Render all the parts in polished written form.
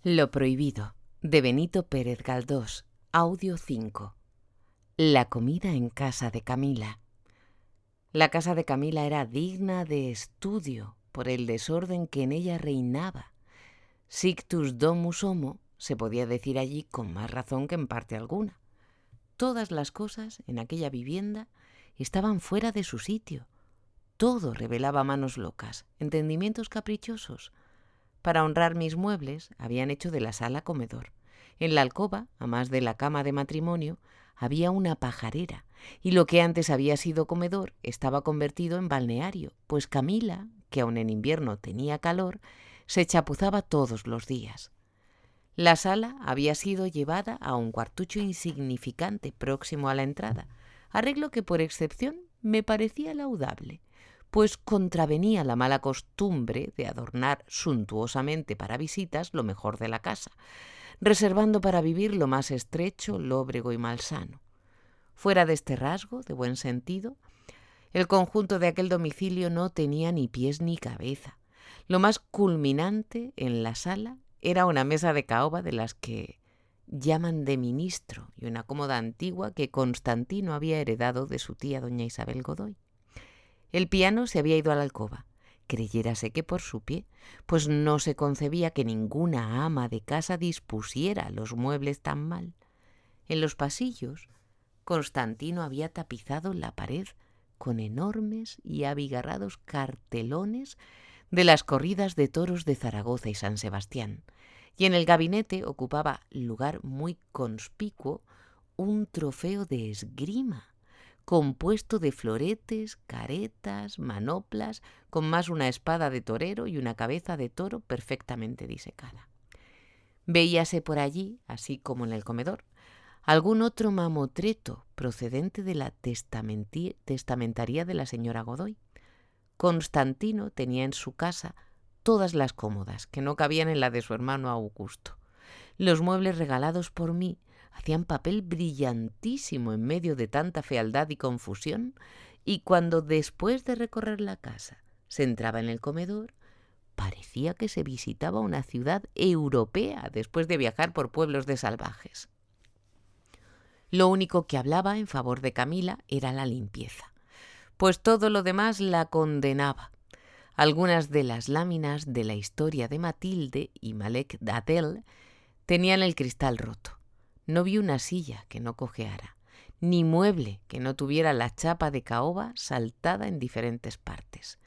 Lo prohibido, de Benito Pérez Galdós, audio 5. La comida en casa de Camila. La casa de Camila era digna de estudio por el desorden que en ella reinaba. Sictus domus homo se podía decir allí con más razón que en parte alguna. Todas las cosas en aquella vivienda estaban fuera de su sitio. Todo revelaba manos locas, entendimientos caprichosos. Para honrar mis muebles, habían hecho de la sala comedor. En la alcoba, a más de la cama de matrimonio, había una pajarera, y lo que antes había sido comedor estaba convertido en balneario, pues Camila, que aun en invierno tenía calor, se chapuzaba todos los días. La sala había sido llevada a un cuartucho insignificante próximo a la entrada, arreglo que por excepción me parecía laudable, pues contravenía la mala costumbre de adornar suntuosamente para visitas lo mejor de la casa, reservando para vivir lo más estrecho, lóbrego y malsano. Fuera de este rasgo, de buen sentido, el conjunto de aquel domicilio no tenía ni pies ni cabeza. Lo más culminante en la sala era una mesa de caoba de las que llaman de ministro y una cómoda antigua que Constantino había heredado de su tía doña Isabel Godoy. El piano se había ido a la alcoba, creyérase que por su pie, pues no se concebía que ninguna ama de casa dispusiera los muebles tan mal. En los pasillos, Constantino había tapizado la pared con enormes y abigarrados cartelones de las corridas de toros de Zaragoza y San Sebastián, y en el gabinete ocupaba lugar muy conspicuo un trofeo de esgrima, compuesto de floretes, caretas, manoplas, con más una espada de torero y una cabeza de toro perfectamente disecada. Veíase por allí, así como en el comedor, algún otro mamotreto procedente de la testamentaría de la señora Godoy. Constantino tenía en su casa todas las cómodas, que no cabían en la de su hermano Augusto. Los muebles regalados por mí hacían papel brillantísimo en medio de tanta fealdad y confusión, y cuando después de recorrer la casa se entraba en el comedor, parecía que se visitaba una ciudad europea después de viajar por pueblos de salvajes. Lo único que hablaba en favor de Camila era la limpieza, pues todo lo demás la condenaba. Algunas de las láminas de la historia de Matilde y Malek Adel tenían el cristal roto. No vi una silla que no cojeara, ni mueble que no tuviera la chapa de caoba saltada en diferentes partes.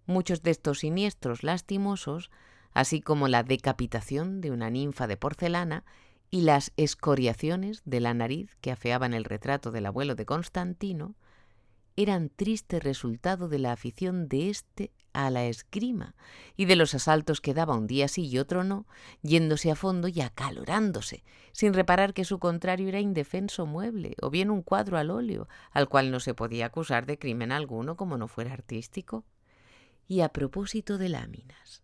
Muchos de estos siniestros lastimosos, así como la decapitación de una ninfa de porcelana y las escoriaciones de la nariz que afeaban el retrato del abuelo de Constantino, eran triste resultado de la afición de éste a la esgrima y de los asaltos que daba un día sí y otro no, yéndose a fondo y acalorándose, sin reparar que su contrario era indefenso mueble o bien un cuadro al óleo, al cual no se podía acusar de crimen alguno como no fuera artístico. Y a propósito de láminas,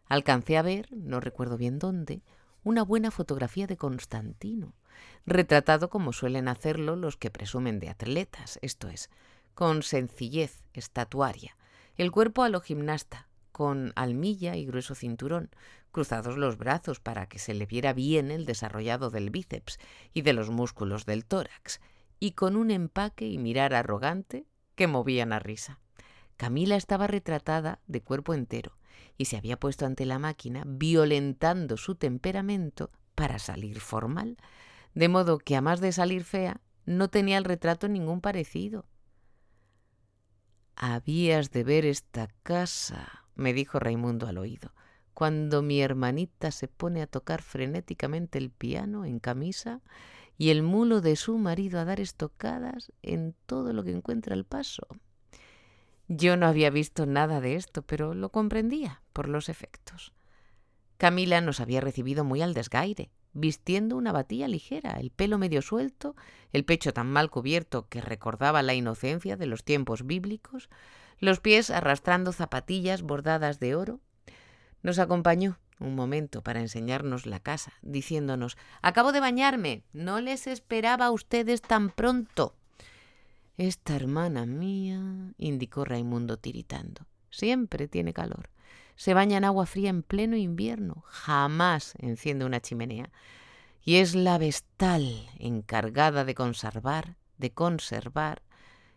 alcancé a ver, no recuerdo bien dónde, una buena fotografía de Constantino, retratado como suelen hacerlo los que presumen de atletas, esto es, con sencillez estatuaria, el cuerpo a lo gimnasta, con almilla y grueso cinturón, cruzados los brazos para que se le viera bien el desarrollado del bíceps y de los músculos del tórax, y con un empaque y mirar arrogante que movían a risa. Camila estaba retratada de cuerpo entero y se había puesto ante la máquina violentando su temperamento para salir formal, de modo que a más de salir fea, no tenía el retrato ningún parecido. «Habías de ver esta casa», me dijo Raimundo al oído, «cuando mi hermanita se pone a tocar frenéticamente el piano en camisa y el mulo de su marido a dar estocadas en todo lo que encuentra al paso». Yo no había visto nada de esto, pero lo comprendía por los efectos. Camila nos había recibido muy al desgaire, vistiendo una batilla ligera, el pelo medio suelto, el pecho tan mal cubierto que recordaba la inocencia de los tiempos bíblicos, los pies arrastrando zapatillas bordadas de oro. Nos acompañó un momento para enseñarnos la casa, diciéndonos: «Acabo de bañarme, no les esperaba a ustedes tan pronto». «Esta hermana mía», indicó Raimundo tiritando, «siempre tiene calor. se baña en agua fría en pleno invierno, jamás enciende una chimenea. Y es la vestal encargada de conservar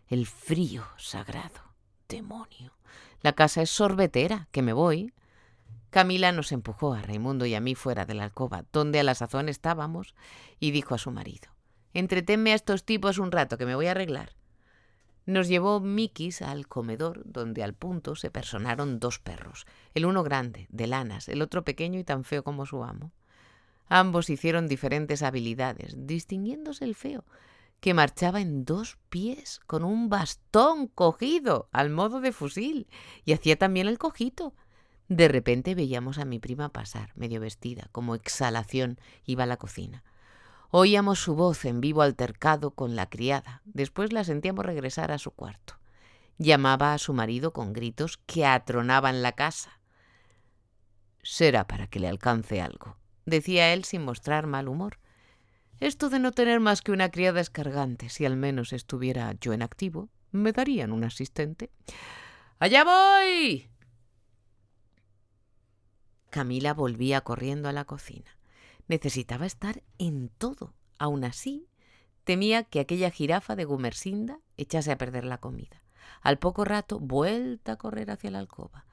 el frío sagrado. Demonio. La casa es sorbetera, que me voy. Camila nos empujó a Raimundo y a mí fuera de la alcoba, donde a la sazón estábamos, y dijo a su marido: «Entretenme a estos tipos un rato, que me voy a arreglar». Nos llevó Mikis al comedor, donde al punto se personaron 2 perros, el uno grande, de lanas, el otro pequeño y tan feo como su amo. Ambos hicieron diferentes habilidades, distinguiéndose el feo, que marchaba en 2 pies, con un bastón cogido, al modo de fusil, y hacía también el cojito. De repente veíamos a mi prima pasar, medio vestida, como exhalación, iba a la cocina. Oíamos su voz en vivo altercado con la criada. Después la sentíamos regresar a su cuarto. Llamaba a su marido con gritos que atronaban la casa. «Será para que le alcance algo», decía él sin mostrar mal humor. «Esto de no tener más que una criada es cargante. Si al menos estuviera yo en activo, me darían un asistente». «¡Allá voy!». Camila volvía corriendo a la cocina. Necesitaba estar en todo. Aún así, temía que aquella jirafa de Gumersinda echase a perder la comida. Al poco rato, vuelta a correr hacia la alcoba.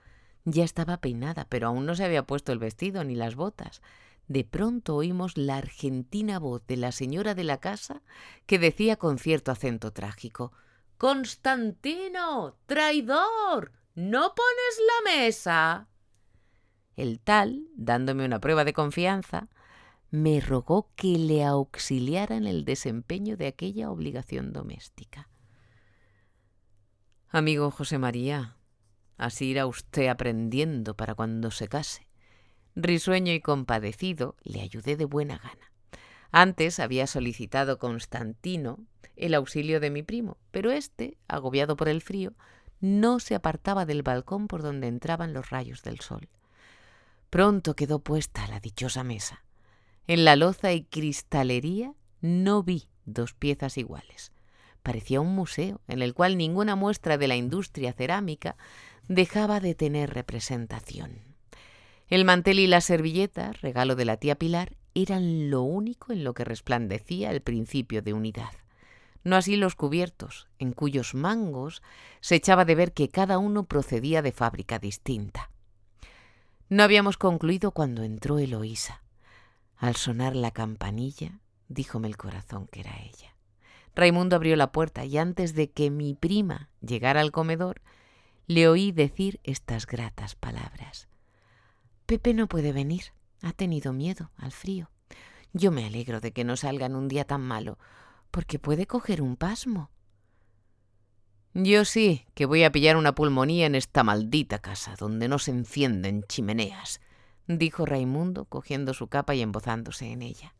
Ya estaba peinada, pero aún no se había puesto el vestido ni las botas. De pronto oímos la argentina voz de la señora de la casa que decía con cierto acento trágico: «¡Constantino, traidor! ¿No pones la mesa?». El tal, dándome una prueba de confianza, me rogó que le auxiliara en el desempeño de aquella obligación doméstica. «Amigo José María, así irá usted aprendiendo para cuando se case». Risueño y compadecido, le ayudé de buena gana. Antes había solicitado Constantino el auxilio de mi primo, pero éste, agobiado por el frío, no se apartaba del balcón por donde entraban los rayos del sol. Pronto quedó puesta la dichosa mesa. En la loza y cristalería no vi 2 piezas iguales. Parecía un museo en el cual ninguna muestra de la industria cerámica dejaba de tener representación. El mantel y las servilletas, regalo de la tía Pilar, eran lo único en lo que resplandecía el principio de unidad. No así los cubiertos, en cuyos mangos se echaba de ver que cada uno procedía de fábrica distinta. No habíamos concluido cuando entró Eloísa. Al sonar la campanilla, díjome el corazón que era ella. Raimundo abrió la puerta y antes de que mi prima llegara al comedor, le oí decir estas gratas palabras: «Pepe no puede venir, ha tenido miedo al frío. Yo me alegro de que no salga en un día tan malo, porque puede coger un pasmo». «Yo sí, que voy a pillar una pulmonía en esta maldita casa, donde no se encienden chimeneas», dijo Raimundo, cogiendo su capa y embozándose en ella.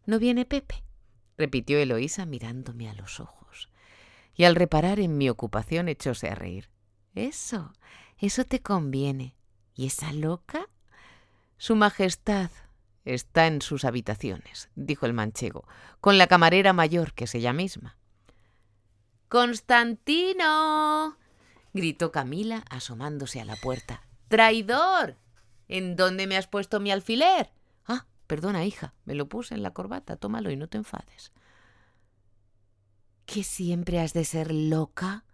«¿No viene Pepe?», repitió Eloísa mirándome a los ojos. Y al reparar en mi ocupación echóse a reír. Eso te conviene. ¿Y esa loca? Su Majestad está en sus habitaciones», dijo el manchego, «con la camarera mayor, que es ella misma». «¡Constantino!», gritó Camila asomándose a la puerta. «¡Traidor! ¿En dónde me has puesto mi alfiler?». «Ah, perdona, hija, me lo puse en la corbata, tómalo y no te enfades». «¿Que siempre has de ser loca?»,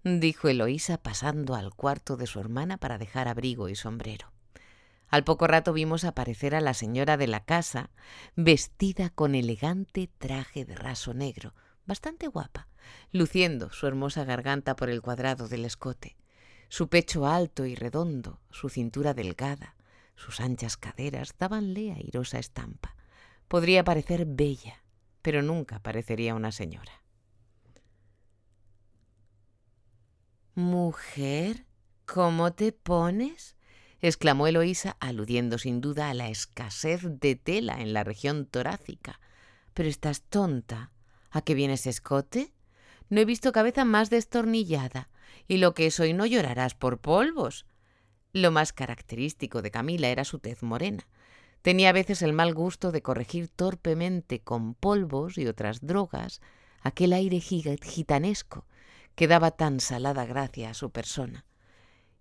dijo Eloísa pasando al cuarto de su hermana para dejar abrigo y sombrero. Al poco rato vimos aparecer a la señora de la casa, vestida con elegante traje de raso negro, bastante guapa, luciendo su hermosa garganta por el cuadrado del escote, su pecho alto y redondo, su cintura delgada, sus anchas caderas dábanle airosa estampa. Podría parecer bella, pero nunca parecería una señora. «Mujer, ¿cómo te pones?», exclamó Eloísa, aludiendo sin duda a la escasez de tela en la región torácica. «¿Pero estás tonta? ¿A qué viene ese escote? No he visto cabeza más destornillada, y lo que es hoy no llorarás por polvos». Lo más característico de Camila era su tez morena. Tenía a veces el mal gusto de corregir torpemente con polvos y otras drogas aquel aire gitanesco que daba tan salada gracia a su persona.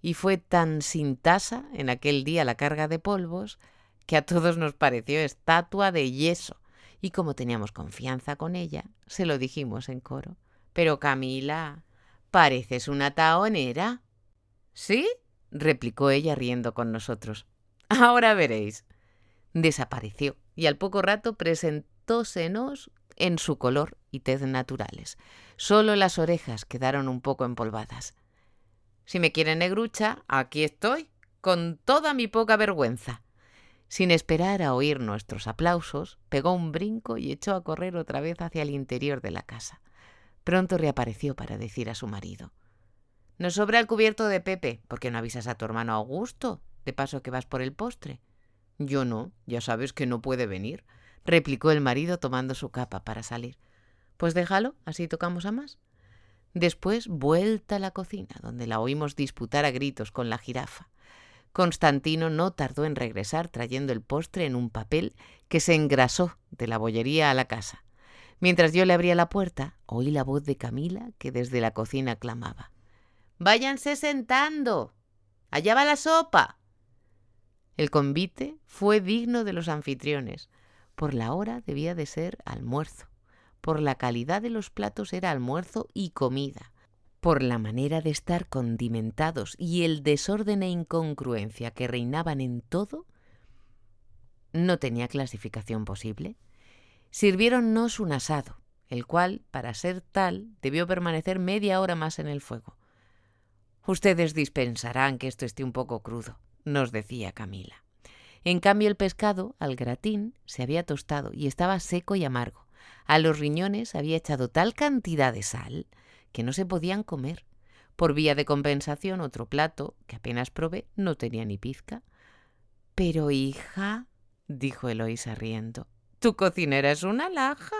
y fue tan sin tasa en aquel día la carga de polvos que a todos nos pareció estatua de yeso. Y como teníamos confianza con ella, se lo dijimos en coro. «Pero Camila, pareces una taonera». «¿Sí?», replicó ella riendo con nosotros. «Ahora veréis». Desapareció y al poco rato presentósenos en su color y tez naturales. Solo las orejas quedaron un poco empolvadas. «Si me quiere negrucha, aquí estoy, con toda mi poca vergüenza». Sin esperar a oír nuestros aplausos, pegó un brinco y echó a correr otra vez hacia el interior de la casa. Pronto reapareció para decir a su marido: «Nos sobra el cubierto de Pepe, ¿por qué no avisas a tu hermano Augusto? De paso que vas por el postre». «Yo no, ya sabes que no puede venir», replicó el marido tomando su capa para salir. «Pues déjalo, así tocamos a más». Después, vuelta a la cocina, donde la oímos disputar a gritos con la jirafa. Constantino no tardó en regresar trayendo el postre en un papel que se engrasó de la bollería a la casa. Mientras yo le abría la puerta, oí la voz de Camila que desde la cocina clamaba: «¡Váyanse sentando! ¡Allá va la sopa!». El convite fue digno de los anfitriones. Por la hora debía de ser almuerzo. Por la calidad de los platos era almuerzo y comida. Por la manera de estar condimentados y el desorden e incongruencia que reinaban en todo, no tenía clasificación posible. Sirviéronnos un asado, el cual, para ser tal, debió permanecer media hora más en el fuego. «Ustedes dispensarán que esto esté un poco crudo», nos decía Camila. En cambio, el pescado, al gratín, se había tostado y estaba seco y amargo. A los riñones había echado tal cantidad de sal que no se podían comer. Por vía de compensación, otro plato, que apenas probé, no tenía ni pizca. «Pero, hija», dijo Eloísa riendo, «tu cocinera es una alhaja».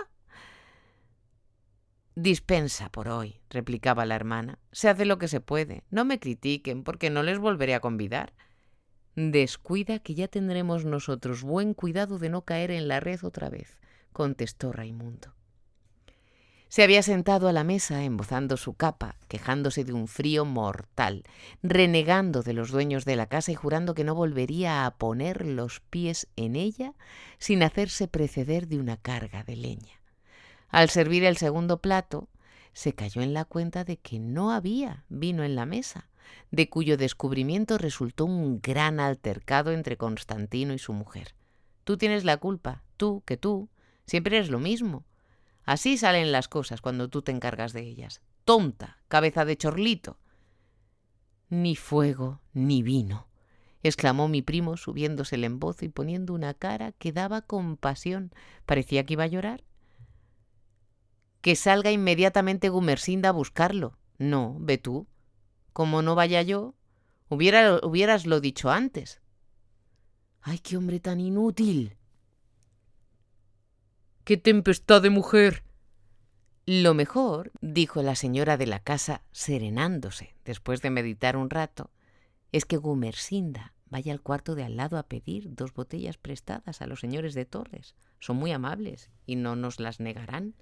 «Dispensa por hoy», replicaba la hermana. «Se hace lo que se puede. No me critiquen, porque no les volveré a convidar». «Descuida, que ya tendremos nosotros buen cuidado de no caer en la red otra vez», contestó Raimundo. Se había sentado a la mesa embozando su capa, quejándose de un frío mortal, renegando de los dueños de la casa y jurando que no volvería a poner los pies en ella sin hacerse preceder de una carga de leña. Al servir el segundo plato, se cayó en la cuenta de que no había vino en la mesa, de cuyo descubrimiento resultó un gran altercado entre Constantino y su mujer. «Tú tienes la culpa, tú, siempre eres lo mismo. Así salen las cosas cuando tú te encargas de ellas. Tonta, cabeza de chorlito». «Ni fuego, ni vino», exclamó mi primo subiéndose el embozo y poniendo una cara que daba compasión. Parecía que iba a llorar. «Que salga inmediatamente Gumersinda a buscarlo». «No, ve tú». «Como no vaya yo, hubieraslo dicho antes». «¡Ay, qué hombre tan inútil!». «¡Qué tempestad de mujer!». «Lo mejor», dijo la señora de la casa, serenándose, después de meditar un rato, «es que Gumersinda vaya al cuarto de al lado a pedir 2 botellas prestadas a los señores de Torres. Son muy amables y no nos las negarán».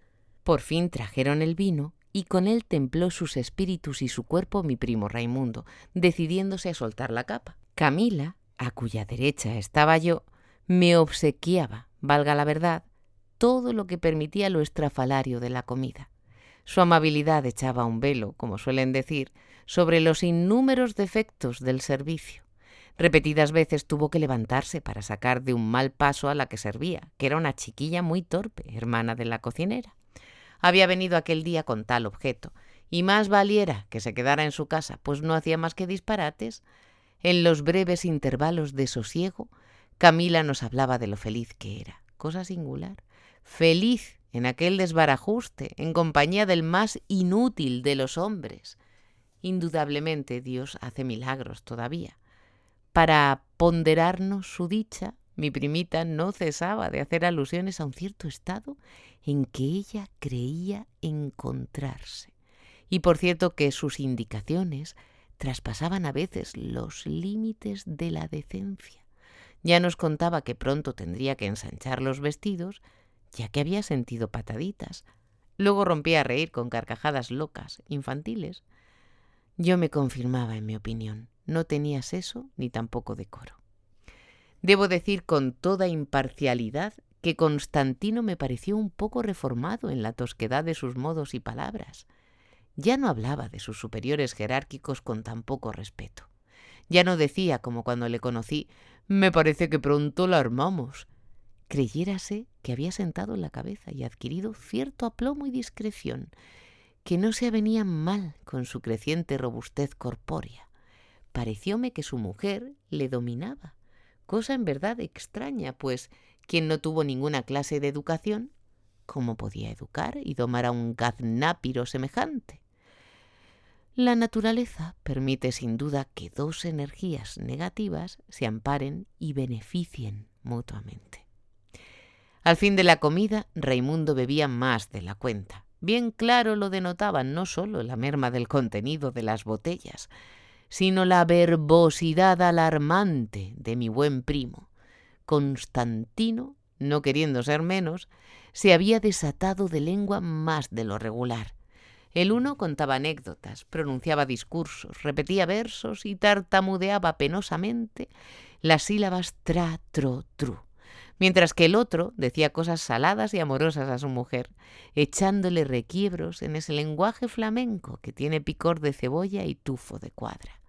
Por fin trajeron el vino y con él templó sus espíritus y su cuerpo mi primo Raimundo, decidiéndose a soltar la capa. Camila, a cuya derecha estaba yo, me obsequiaba, valga la verdad, todo lo que permitía lo estrafalario de la comida. Su amabilidad echaba un velo, como suelen decir, sobre los innúmeros defectos del servicio. Repetidas veces tuvo que levantarse para sacar de un mal paso a la que servía, que era una chiquilla muy torpe, hermana de la cocinera. Había venido aquel día con tal objeto, y más valiera que se quedara en su casa, pues no hacía más que disparates. En los breves intervalos de sosiego, Camila nos hablaba de lo feliz que era, cosa singular, feliz en aquel desbarajuste, en compañía del más inútil de los hombres. Indudablemente Dios hace milagros todavía. Para ponderarnos su dicha, mi primita no cesaba de hacer alusiones a un cierto estado en que ella creía encontrarse. Y por cierto que sus indicaciones traspasaban a veces los límites de la decencia. Ya nos contaba que pronto tendría que ensanchar los vestidos, ya que había sentido pataditas. Luego rompía a reír con carcajadas locas, infantiles. Yo me confirmaba en mi opinión. no tenía seso ni tampoco decoro. Debo decir con toda imparcialidad que Constantino me pareció un poco reformado en la tosquedad de sus modos y palabras. Ya no hablaba de sus superiores jerárquicos con tan poco respeto. Ya no decía, como cuando le conocí, «Me parece que pronto la armamos». Creyérase que había sentado la cabeza y adquirido cierto aplomo y discreción, que no se avenían mal con su creciente robustez corpórea. Parecióme que su mujer le dominaba, cosa en verdad extraña, pues quien no tuvo ninguna clase de educación, ¿cómo podía educar y domar a un gaznápiro semejante? La naturaleza permite sin duda que dos energías negativas se amparen y beneficien mutuamente. Al fin de la comida, Raimundo bebía más de la cuenta. Bien claro lo denotaban no solo la merma del contenido de las botellas, sino la verbosidad alarmante de mi buen primo. Constantino, no queriendo ser menos, se había desatado de lengua más de lo regular. El uno contaba anécdotas, pronunciaba discursos, repetía versos y tartamudeaba penosamente las sílabas tra, tro, tru, mientras que el otro decía cosas saladas y amorosas a su mujer, echándole requiebros en ese lenguaje flamenco que tiene picor de cebolla y tufo de cuadra.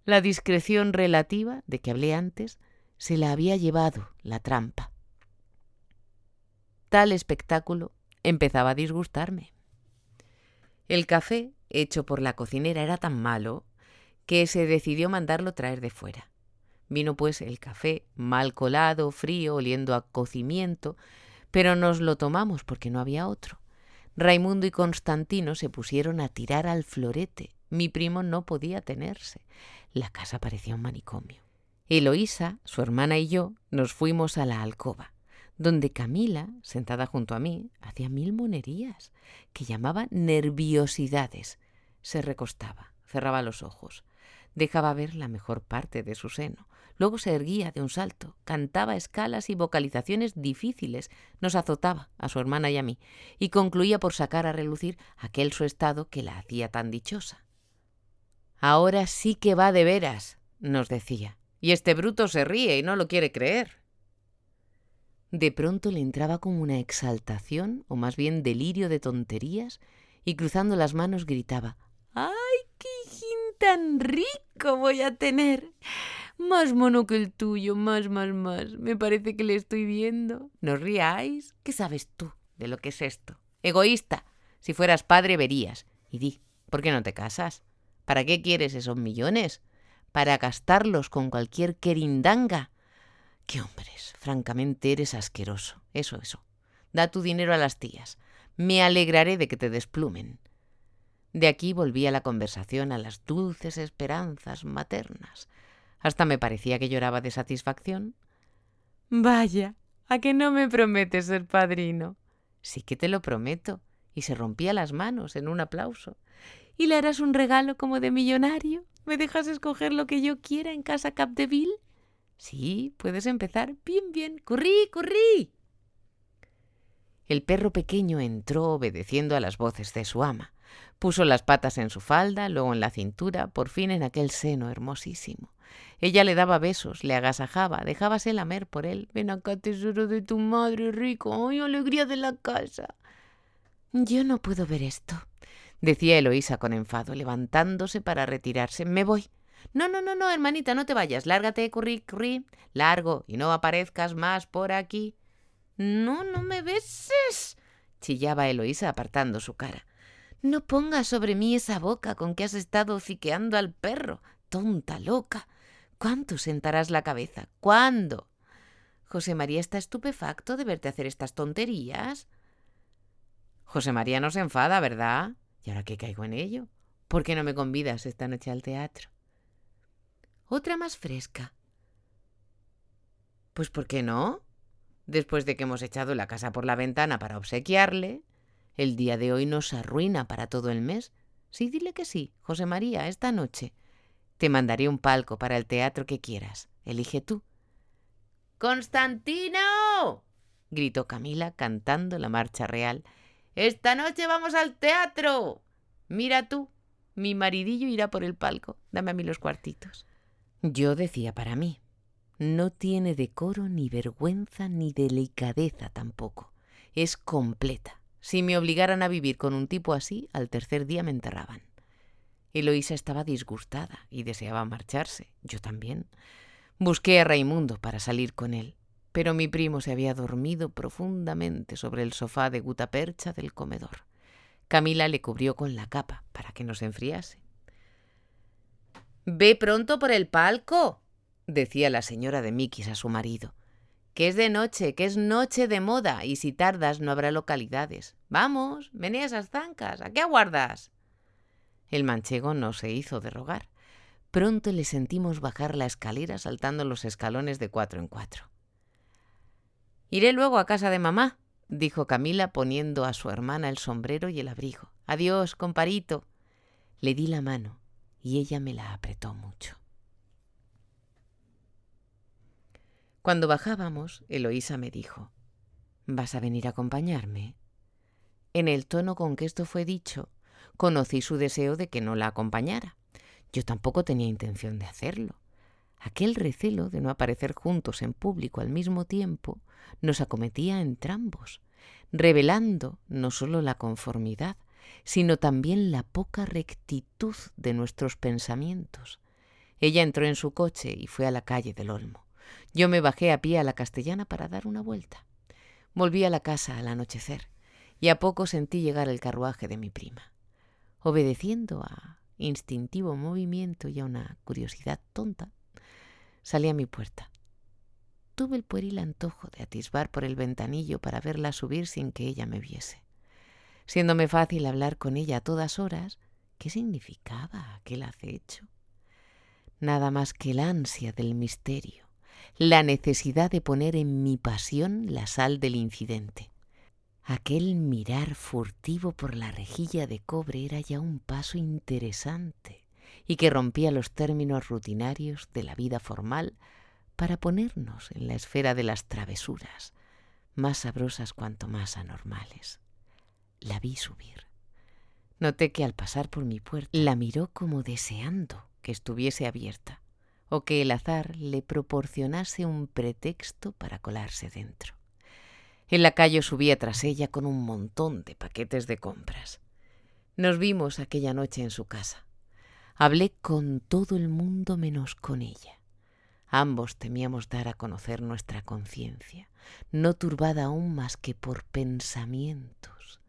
La discreción relativa de que hablé antes se la había llevado la trampa. Tal espectáculo empezaba a disgustarme. El café, hecho por la cocinera, era tan malo que se decidió mandarlo traer de fuera. Vino pues el café, mal colado, frío, oliendo a cocimiento, pero nos lo tomamos porque no había otro. Raimundo y Constantino se pusieron a tirar al florete. Mi primo no podía tenerse. La casa parecía un manicomio. Eloísa, su hermana y yo nos fuimos a la alcoba, donde Camila, sentada junto a mí, hacía 1000 monerías, que llamaba nerviosidades. Se recostaba, cerraba los ojos, dejaba ver la mejor parte de su seno. Luego se erguía de un salto, cantaba escalas y vocalizaciones difíciles, nos azotaba a su hermana y a mí, y concluía por sacar a relucir aquel su estado que la hacía tan dichosa. «Ahora sí que va de veras», nos decía, «y este bruto se ríe y no lo quiere creer». De pronto le entraba como una exaltación, o más bien delirio de tonterías, y cruzando las manos gritaba, «¡Ay, qué hijín tan rico voy a tener! Más mono que el tuyo, más. Me parece que le estoy viendo. No os riáis. ¿Qué sabes tú de lo que es esto? Egoísta. Si fueras padre verías. Y di, ¿por qué no te casas? ¿Para qué quieres esos millones? ¿Para gastarlos con cualquier querindanga? ¡Qué hombres! Francamente eres asqueroso. Eso. Da tu dinero a las tías. Me alegraré de que te desplumen. De aquí volvía la conversación a las dulces esperanzas maternas. Hasta me parecía que lloraba de satisfacción. «Vaya, ¿a que no me prometes ser padrino?» «Sí que te lo prometo». Y se rompía las manos en un aplauso. «¿Y le harás un regalo como de millonario? ¿Me dejas escoger lo que yo quiera en casa Capdeville?» «Sí, puedes empezar. Bien. ¡Currí! El perro pequeño entró obedeciendo a las voces de su ama. Puso las patas en su falda, luego en la cintura, por fin en aquel seno hermosísimo. Ella le daba besos, le agasajaba, dejábase lamer por él. «Ven acá, tesoro de tu madre, rico. ¡Ay, alegría de la casa!» «Yo no puedo ver esto», decía Eloísa con enfado, levantándose para retirarse. «Me voy». No, hermanita, no te vayas. Lárgate, currí. Largo, y no aparezcas más por aquí». «No me beses», chillaba Eloísa apartando su cara. «No pongas sobre mí esa boca con que has estado hociqueando al perro. Tonta loca. ¿Cuánto sentarás la cabeza? ¿Cuándo? José María está estupefacto de verte hacer estas tonterías». «José María no se enfada, ¿verdad? ¿Y ahora qué caigo en ello? ¿Por qué no me convidas esta noche al teatro?» «Otra más fresca». «Pues ¿por qué no? Después de que hemos echado la casa por la ventana para obsequiarle, el día de hoy nos arruina para todo el mes. Sí, dile que sí, José María, esta noche. Te mandaré un palco para el teatro que quieras. Elige tú». «¡Constantino!», gritó Camila cantando la marcha real. «Esta noche vamos al teatro. Mira tú, Mi maridillo irá por el palco. Dame a mí los cuartitos. Yo decía para mí, no tiene decoro, ni vergüenza, ni delicadeza tampoco. Es completa. Si me obligaran a vivir con un tipo así, al tercer día me enterraban. Eloísa estaba disgustada y deseaba marcharse. Yo también. Busqué a Raimundo para salir con él, pero mi primo se había dormido profundamente sobre el sofá de gutapercha del comedor. Camila le cubrió con la capa para que no se enfriase. «Ve pronto por el palco», decía la señora de Miquis a su marido, «que es de noche, que es noche de moda, y si tardas no habrá localidades. Vamos, menea esas zancas, ¿a qué aguardas?» El manchego no se hizo de rogar. Pronto le sentimos bajar la escalera saltando los escalones de 4 en 4. «Iré luego a casa de mamá», dijo Camila poniendo a su hermana el sombrero y el abrigo. «Adiós, comparito». Le di la mano y ella me la apretó mucho. Cuando bajábamos, Eloísa me dijo, «¿Vas a venir a acompañarme?» En el tono con que esto fue dicho, conocí su deseo de que no la acompañara. Yo tampoco tenía intención de hacerlo. Aquel recelo de no aparecer juntos en público al mismo tiempo nos acometía a entrambos, revelando no solo la conformidad, sino también la poca rectitud de nuestros pensamientos. Ella entró en su coche y fue a la calle del Olmo. Yo me bajé a pie a la Castellana para dar una vuelta. Volví a la casa al anochecer y a poco sentí llegar el carruaje de mi prima. Obedeciendo a instintivo movimiento y a una curiosidad tonta, salí a mi puerta. Tuve el pueril antojo de atisbar por el ventanillo para verla subir sin que ella me viese. Siéndome fácil hablar con ella a todas horas, ¿qué significaba aquel acecho? Nada más que la ansia del misterio, la necesidad de poner en mi pasión la sal del incidente. Aquel mirar furtivo por la rejilla de cobre era ya un paso interesante y que rompía los términos rutinarios de la vida formal para ponernos en la esfera de las travesuras, más sabrosas cuanto más anormales. La vi subir. Noté que al pasar por mi puerta la miró como deseando que estuviese abierta o que el azar le proporcionase un pretexto para colarse dentro. El lacayo subía tras ella con un montón de paquetes de compras. Nos vimos aquella noche en su casa. Hablé con todo el mundo menos con ella. Ambos temíamos dar a conocer nuestra conciencia, no turbada aún más que por pensamientos.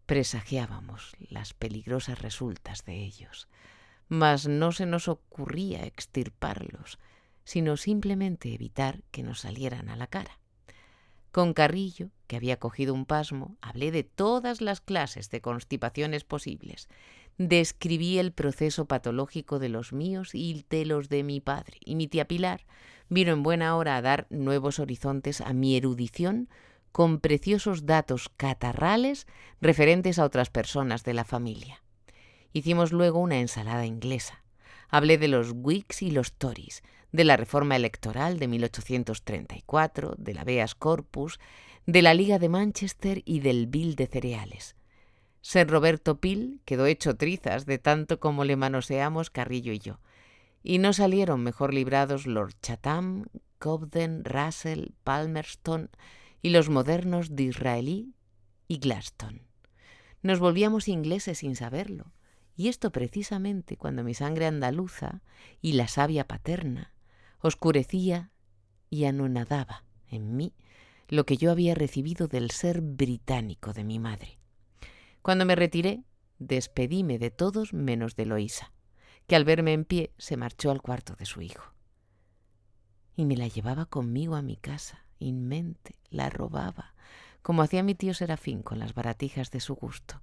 Presagiábamos las peligrosas resultas de ellos, mas no se nos ocurría extirparlos, sino simplemente evitar que nos salieran a la cara. Con Carrillo, que había cogido un pasmo, hablé de todas las clases de constipaciones posibles. Describí el proceso patológico de los míos y de los de mi padre, y mi tía Pilar vino en buena hora a dar nuevos horizontes a mi erudición con preciosos datos catarrales referentes a otras personas de la familia. Hicimos luego una ensalada inglesa. Hablé de los Whigs y los Tories, de la reforma electoral de 1834, del habeas corpus, de la Liga de Manchester y del Bill de cereales. Sir Roberto Peel quedó hecho trizas de tanto como le manoseamos Carrillo y yo, y no salieron mejor librados Lord Chatham, Cobden, Russell, Palmerston y los modernos Disraeli y Gladstone. Nos volvíamos ingleses sin saberlo, y esto precisamente cuando mi sangre andaluza y la savia paterna oscurecía y anonadaba en mí lo que yo había recibido del ser británico de mi madre. Cuando me retiré, despedíme de todos menos de Eloísa, que al verme en pie se marchó al cuarto de su hijo. Y me la llevaba conmigo a mi casa, inmente, la robaba, como hacía mi tío Serafín con las baratijas de su gusto,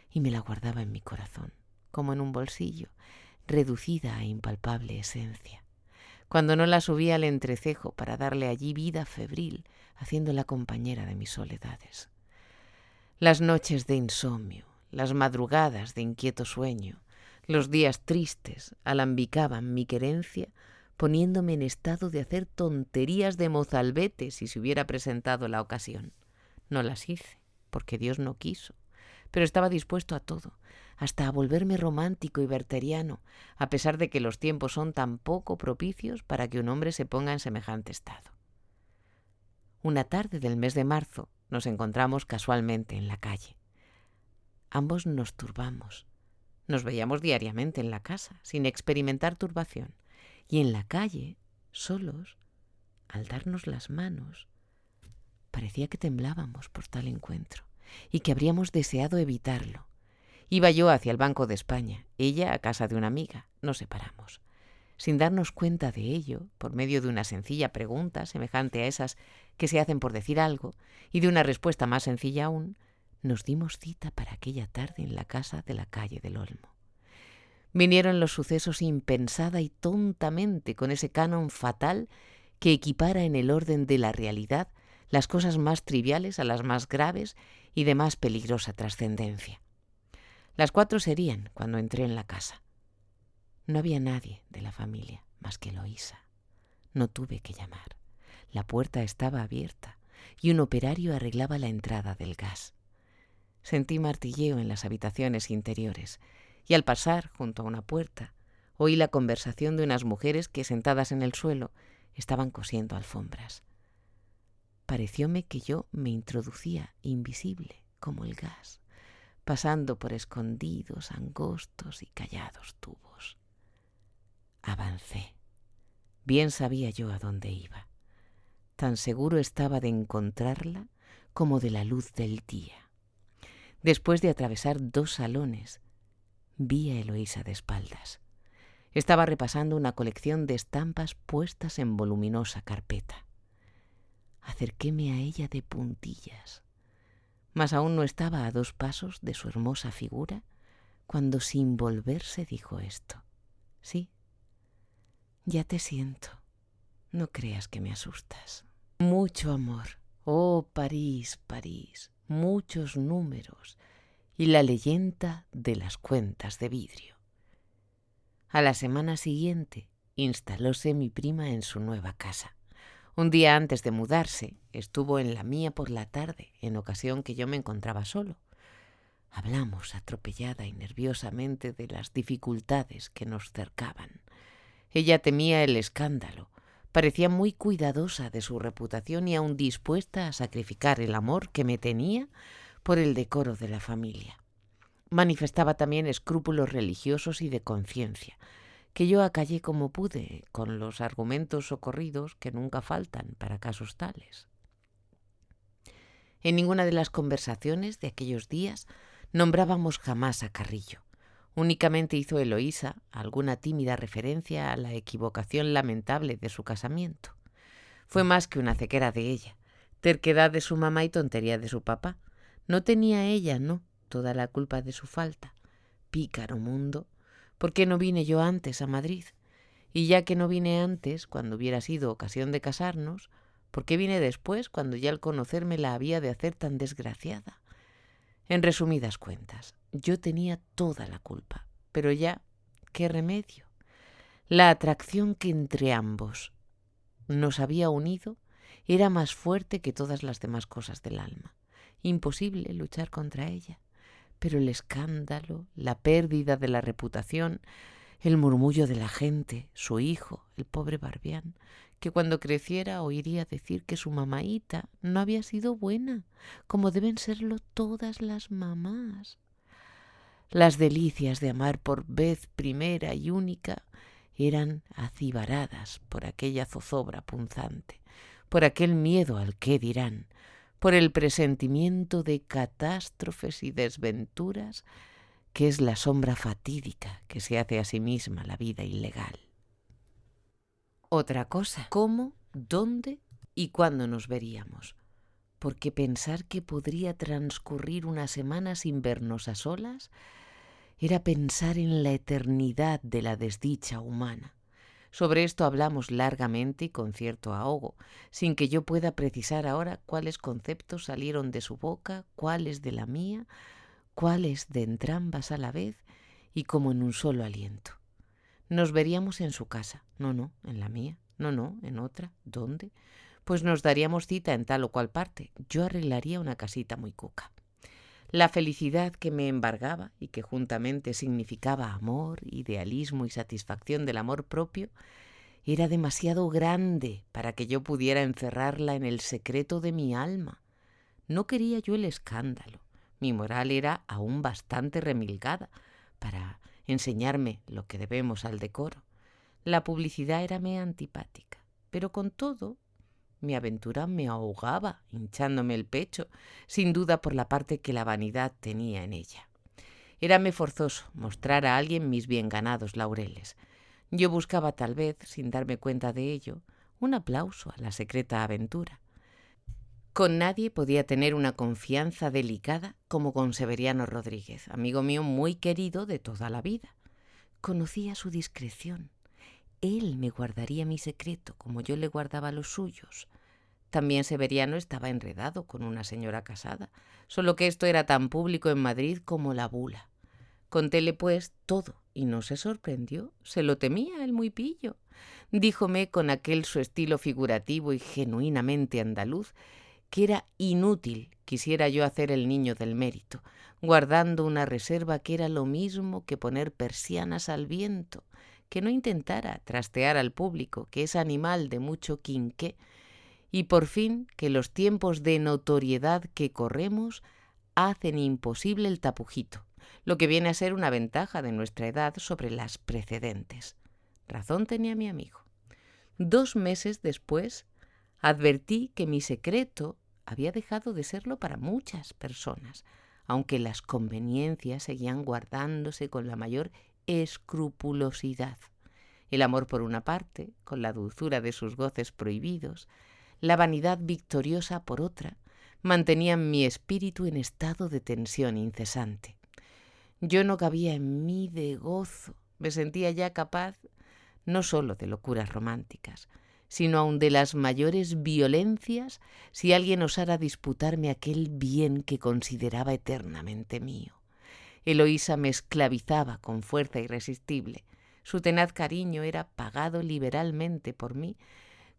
y me la guardaba en mi corazón, como en un bolsillo, reducida a impalpable esencia. Cuando no la subía al entrecejo para darle allí vida febril, haciéndola compañera de mis soledades. Las noches de insomnio, las madrugadas de inquieto sueño, los días tristes alambicaban mi querencia, poniéndome en estado de hacer tonterías de mozalbete si se hubiera presentado la ocasión. No las hice, porque Dios no quiso, pero estaba dispuesto a todo, hasta a volverme romántico y wertheriano, a pesar de que los tiempos son tan poco propicios para que un hombre se ponga en semejante estado. Una tarde del mes de marzo nos encontramos casualmente en la calle. Ambos nos turbamos. Nos veíamos diariamente en la casa, sin experimentar turbación, y en la calle, solos, al darnos las manos, parecía que temblábamos por tal encuentro y que habríamos deseado evitarlo. Iba yo hacia el Banco de España, ella a casa de una amiga. Nos separamos. Sin darnos cuenta de ello, por medio de una sencilla pregunta semejante a esas que se hacen por decir algo, y de una respuesta más sencilla aún, nos dimos cita para aquella tarde en la casa de la calle del Olmo. Vinieron los sucesos impensada y tontamente con ese canon fatal que equipara en el orden de la realidad las cosas más triviales a las más graves y de más peligrosa trascendencia. Las 4 serían cuando entré en la casa. No había nadie de la familia más que Eloísa. No tuve que llamar. La puerta estaba abierta y un operario arreglaba la entrada del gas. Sentí martilleo en las habitaciones interiores y al pasar junto a una puerta oí la conversación de unas mujeres que, sentadas en el suelo, estaban cosiendo alfombras. Parecióme que yo me introducía invisible como el gas, pasando por escondidos, angostos y callados tubos. Avancé. Bien sabía yo a dónde iba. Tan seguro estaba de encontrarla como de la luz del día. Después de atravesar 2 salones, vi a Eloísa de espaldas. Estaba repasando una colección de estampas puestas en voluminosa carpeta. Acerquéme a ella de puntillas, mas aún no estaba a 2 pasos de su hermosa figura cuando, sin volverse, dijo esto: «Sí, ya te siento. No creas que me asustas. Mucho amor. Oh, París, París. Muchos números y la leyenda de las cuentas de vidrio». A la semana siguiente instalóse mi prima en su nueva casa. Un día antes de mudarse, estuvo en la mía por la tarde, en ocasión que yo me encontraba solo. Hablamos atropellada y nerviosamente de las dificultades que nos cercaban. Ella temía el escándalo, parecía muy cuidadosa de su reputación y aún dispuesta a sacrificar el amor que me tenía por el decoro de la familia. Manifestaba también escrúpulos religiosos y de conciencia, que yo acallé como pude, con los argumentos socorridos que nunca faltan para casos tales. En ninguna de las conversaciones de aquellos días nombrábamos jamás a Carrillo. Únicamente hizo Eloísa alguna tímida referencia a la equivocación lamentable de su casamiento. Fue más que una ceguera de ella, terquedad de su mamá y tontería de su papá. No tenía ella, no, toda la culpa de su falta. Pícaro mundo. ¿Por qué no vine yo antes a Madrid? Y ya que no vine antes, cuando hubiera sido ocasión de casarnos, ¿por qué vine después, cuando ya al conocerme la había de hacer tan desgraciada? En resumidas cuentas, yo tenía toda la culpa, pero ya, ¿qué remedio? La atracción que entre ambos nos había unido era más fuerte que todas las demás cosas del alma. Imposible luchar contra ella. Pero el escándalo, la pérdida de la reputación, el murmullo de la gente, su hijo, el pobre Barbián, que cuando creciera oiría decir que su mamaíta no había sido buena, como deben serlo todas las mamás. Las delicias de amar por vez primera y única eran acibaradas por aquella zozobra punzante, por aquel miedo al qué dirán, por el presentimiento de catástrofes y desventuras que es la sombra fatídica que se hace a sí misma la vida ilegal. Otra cosa, cómo, dónde y cuándo nos veríamos, porque pensar que podría transcurrir una semana sin vernos a solas era pensar en la eternidad de la desdicha humana. Sobre esto hablamos largamente y con cierto ahogo, sin que yo pueda precisar ahora cuáles conceptos salieron de su boca, cuáles de la mía, cuáles de entrambas a la vez y como en un solo aliento. Nos veríamos en su casa, no, en la mía, no, en otra, ¿dónde? Pues nos daríamos cita en tal o cual parte. Yo arreglaría una casita muy cuca. La felicidad que me embargaba y que juntamente significaba amor, idealismo y satisfacción del amor propio, era demasiado grande para que yo pudiera encerrarla en el secreto de mi alma. No quería yo el escándalo. Mi moral era aún bastante remilgada para enseñarme lo que debemos al decoro. La publicidad érame antipática, pero con todo, mi aventura me ahogaba, hinchándome el pecho, sin duda por la parte que la vanidad tenía en ella. Érame forzoso mostrar a alguien mis bien ganados laureles. Yo buscaba tal vez, sin darme cuenta de ello, un aplauso a la secreta aventura. Con nadie podía tener una confianza delicada como con Severiano Rodríguez, amigo mío muy querido de toda la vida. Conocía su discreción. Él me guardaría mi secreto como yo le guardaba los suyos. También Severiano estaba enredado con una señora casada, solo que esto era tan público en Madrid como la bula. Contéle pues todo y no se sorprendió, se lo temía el muy pillo. Díjome con aquel su estilo figurativo y genuinamente andaluz que era inútil quisiera yo hacer el niño del mérito, guardando una reserva que era lo mismo que poner persianas al viento, que no intentara trastear al público, que es animal de mucho quinqué, y por fin que los tiempos de notoriedad que corremos hacen imposible el tapujito, lo que viene a ser una ventaja de nuestra edad sobre las precedentes. Razón tenía mi amigo. 2 meses después, advertí que mi secreto había dejado de serlo para muchas personas, aunque las conveniencias seguían guardándose con la mayor escrupulosidad. El amor por una parte, con la dulzura de sus goces prohibidos, la vanidad victoriosa por otra, mantenían mi espíritu en estado de tensión incesante. Yo no cabía en mí de gozo, me sentía ya capaz no solo de locuras románticas, sino aun de las mayores violencias si alguien osara disputarme aquel bien que consideraba eternamente mío. Eloísa me esclavizaba con fuerza irresistible. Su tenaz cariño era pagado liberalmente por mí,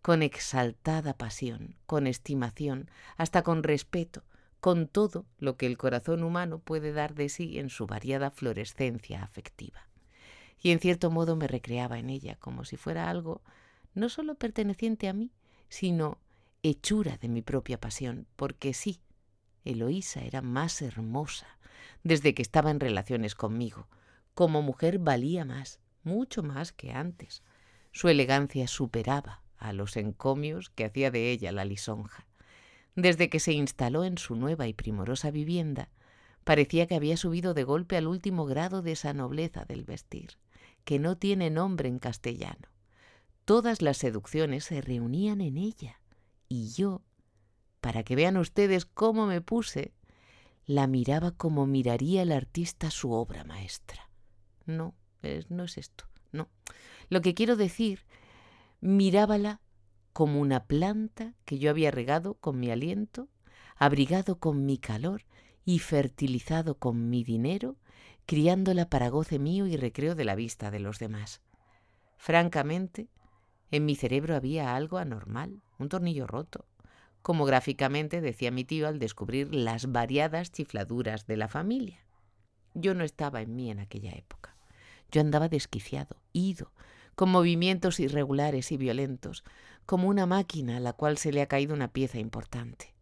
con exaltada pasión, con estimación, hasta con respeto, con todo lo que el corazón humano puede dar de sí en su variada florescencia afectiva. Y en cierto modo me recreaba en ella, como si fuera algo no solo perteneciente a mí, sino hechura de mi propia pasión, porque sí, Eloísa era más hermosa desde que estaba en relaciones conmigo. Como mujer valía más, mucho más que antes. Su elegancia superaba a los encomios que hacía de ella la lisonja. Desde que se instaló en su nueva y primorosa vivienda, parecía que había subido de golpe al último grado de esa nobleza del vestir, que no tiene nombre en castellano. Todas las seducciones se reunían en ella, y yo, para que vean ustedes cómo me puse, la miraba como miraría el artista su obra maestra. No es esto, no. Lo que quiero decir, mirábala como una planta que yo había regado con mi aliento, abrigado con mi calor y fertilizado con mi dinero, criándola para goce mío y recreo de la vista de los demás. Francamente, en mi cerebro había algo anormal, un tornillo roto, como gráficamente decía mi tío al descubrir las variadas chifladuras de la familia. Yo no estaba en mí en aquella época. Yo andaba desquiciado, ido, con movimientos irregulares y violentos, como una máquina a la cual se le ha caído una pieza importante.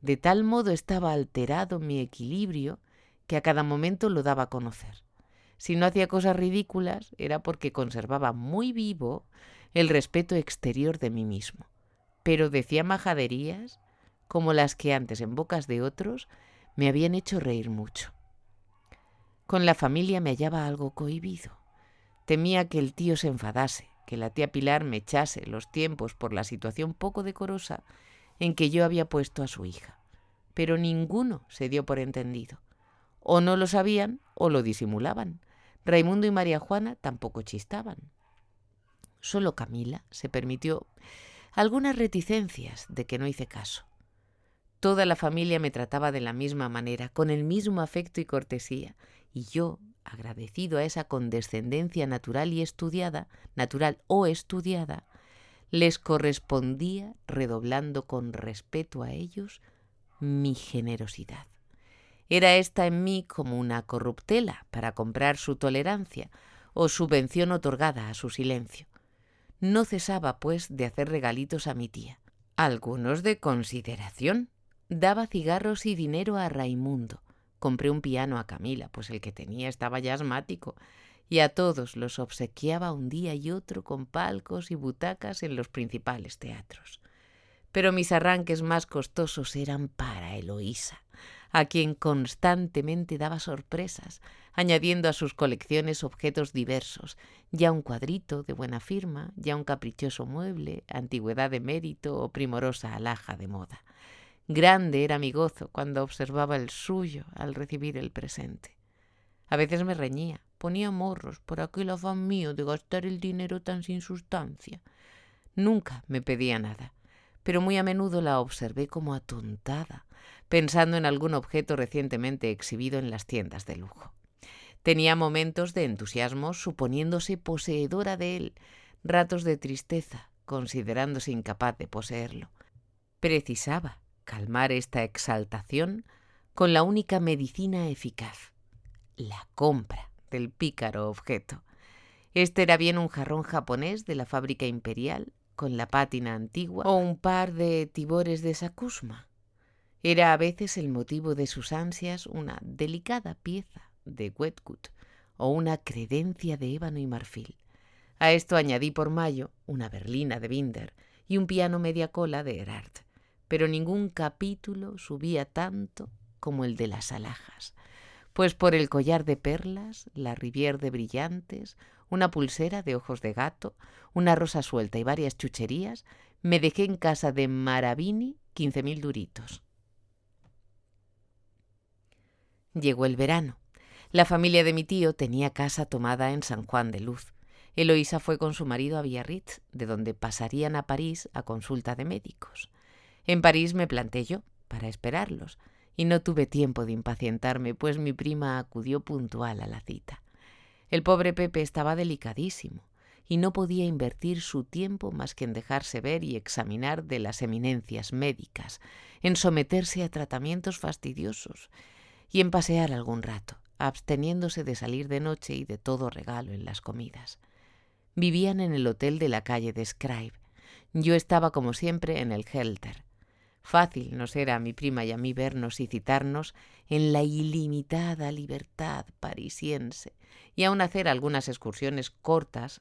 De tal modo estaba alterado mi equilibrio que a cada momento lo daba a conocer. Si no hacía cosas ridículas era porque conservaba muy vivo el respeto exterior de mí mismo. Pero decía majaderías como las que antes en bocas de otros me habían hecho reír mucho. Con la familia me hallaba algo cohibido. Temía que el tío se enfadase, que la tía Pilar me echase los tiempos por la situación poco decorosa en que yo había puesto a su hija. Pero ninguno se dio por entendido. O no lo sabían o lo disimulaban. Raimundo y María Juana tampoco chistaban. Solo Camila se permitió algunas reticencias de que no hice caso. Toda la familia me trataba de la misma manera, con el mismo afecto y cortesía, y yo, agradecido a esa condescendencia natural o estudiada, les correspondía redoblando con respeto a ellos mi generosidad. Era esta en mí como una corruptela para comprar su tolerancia o subvención otorgada a su silencio. No cesaba, pues, de hacer regalitos a mi tía, algunos de consideración. Daba cigarros y dinero a Raimundo. Compré un piano a Camila, pues el que tenía estaba ya asmático, y a todos los obsequiaba un día y otro con palcos y butacas en los principales teatros. Pero mis arranques más costosos eran para Eloísa, a quien constantemente daba sorpresas, añadiendo a sus colecciones objetos diversos, ya un cuadrito de buena firma, ya un caprichoso mueble, antigüedad de mérito o primorosa alhaja de moda. Grande era mi gozo cuando observaba el suyo al recibir el presente. A veces me reñía, ponía morros por aquel afán mío de gastar el dinero tan sin sustancia. Nunca me pedía nada, pero muy a menudo la observé como atontada, pensando en algún objeto recientemente exhibido en las tiendas de lujo. Tenía momentos de entusiasmo suponiéndose poseedora de él, ratos de tristeza, considerándose incapaz de poseerlo. Precisaba calmar esta exaltación con la única medicina eficaz, la compra del pícaro objeto. Este era bien un jarrón japonés de la fábrica imperial, con la pátina antigua, o un par de tibores de Sakusma. Era a veces el motivo de sus ansias una delicada pieza de Wedgwood o una credencia de ébano y marfil. A esto añadí por mayo una berlina de Binder y un piano media cola de Erhard, pero ningún capítulo subía tanto como el de las alhajas, pues por el collar de perlas, la rivière de brillantes, una pulsera de ojos de gato, una rosa suelta y varias chucherías, me dejé en casa de Maravini 15.000 duritos. Llegó el verano. La familia de mi tío tenía casa tomada en San Juan de Luz. Eloísa fue con su marido a Biarritz, de donde pasarían a París a consulta de médicos. En París me planté yo, para esperarlos, y no tuve tiempo de impacientarme, pues mi prima acudió puntual a la cita. El pobre Pepe estaba delicadísimo, y no podía invertir su tiempo más que en dejarse ver y examinar de las eminencias médicas, en someterse a tratamientos fastidiosos y en pasear algún rato, absteniéndose de salir de noche y de todo regalo en las comidas. Vivían en el hotel de la calle de Scribe. Yo estaba, como siempre, en el Helter. Fácil nos era a mi prima y a mí vernos y citarnos en la ilimitada libertad parisiense y aún hacer algunas excursiones cortas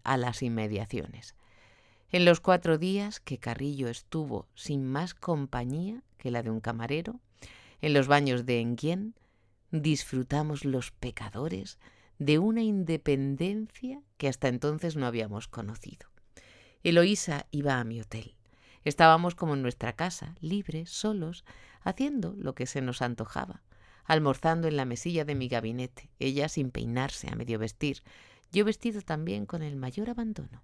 a las inmediaciones. En los 4 días que Carrillo estuvo sin más compañía que la de un camarero, en los baños de Enghien, disfrutamos los pecadores de una independencia que hasta entonces no habíamos conocido. Eloísa iba a mi hotel. Estábamos como en nuestra casa, libres, solos, haciendo lo que se nos antojaba, almorzando en la mesilla de mi gabinete, ella sin peinarse, a medio vestir, yo vestido también con el mayor abandono.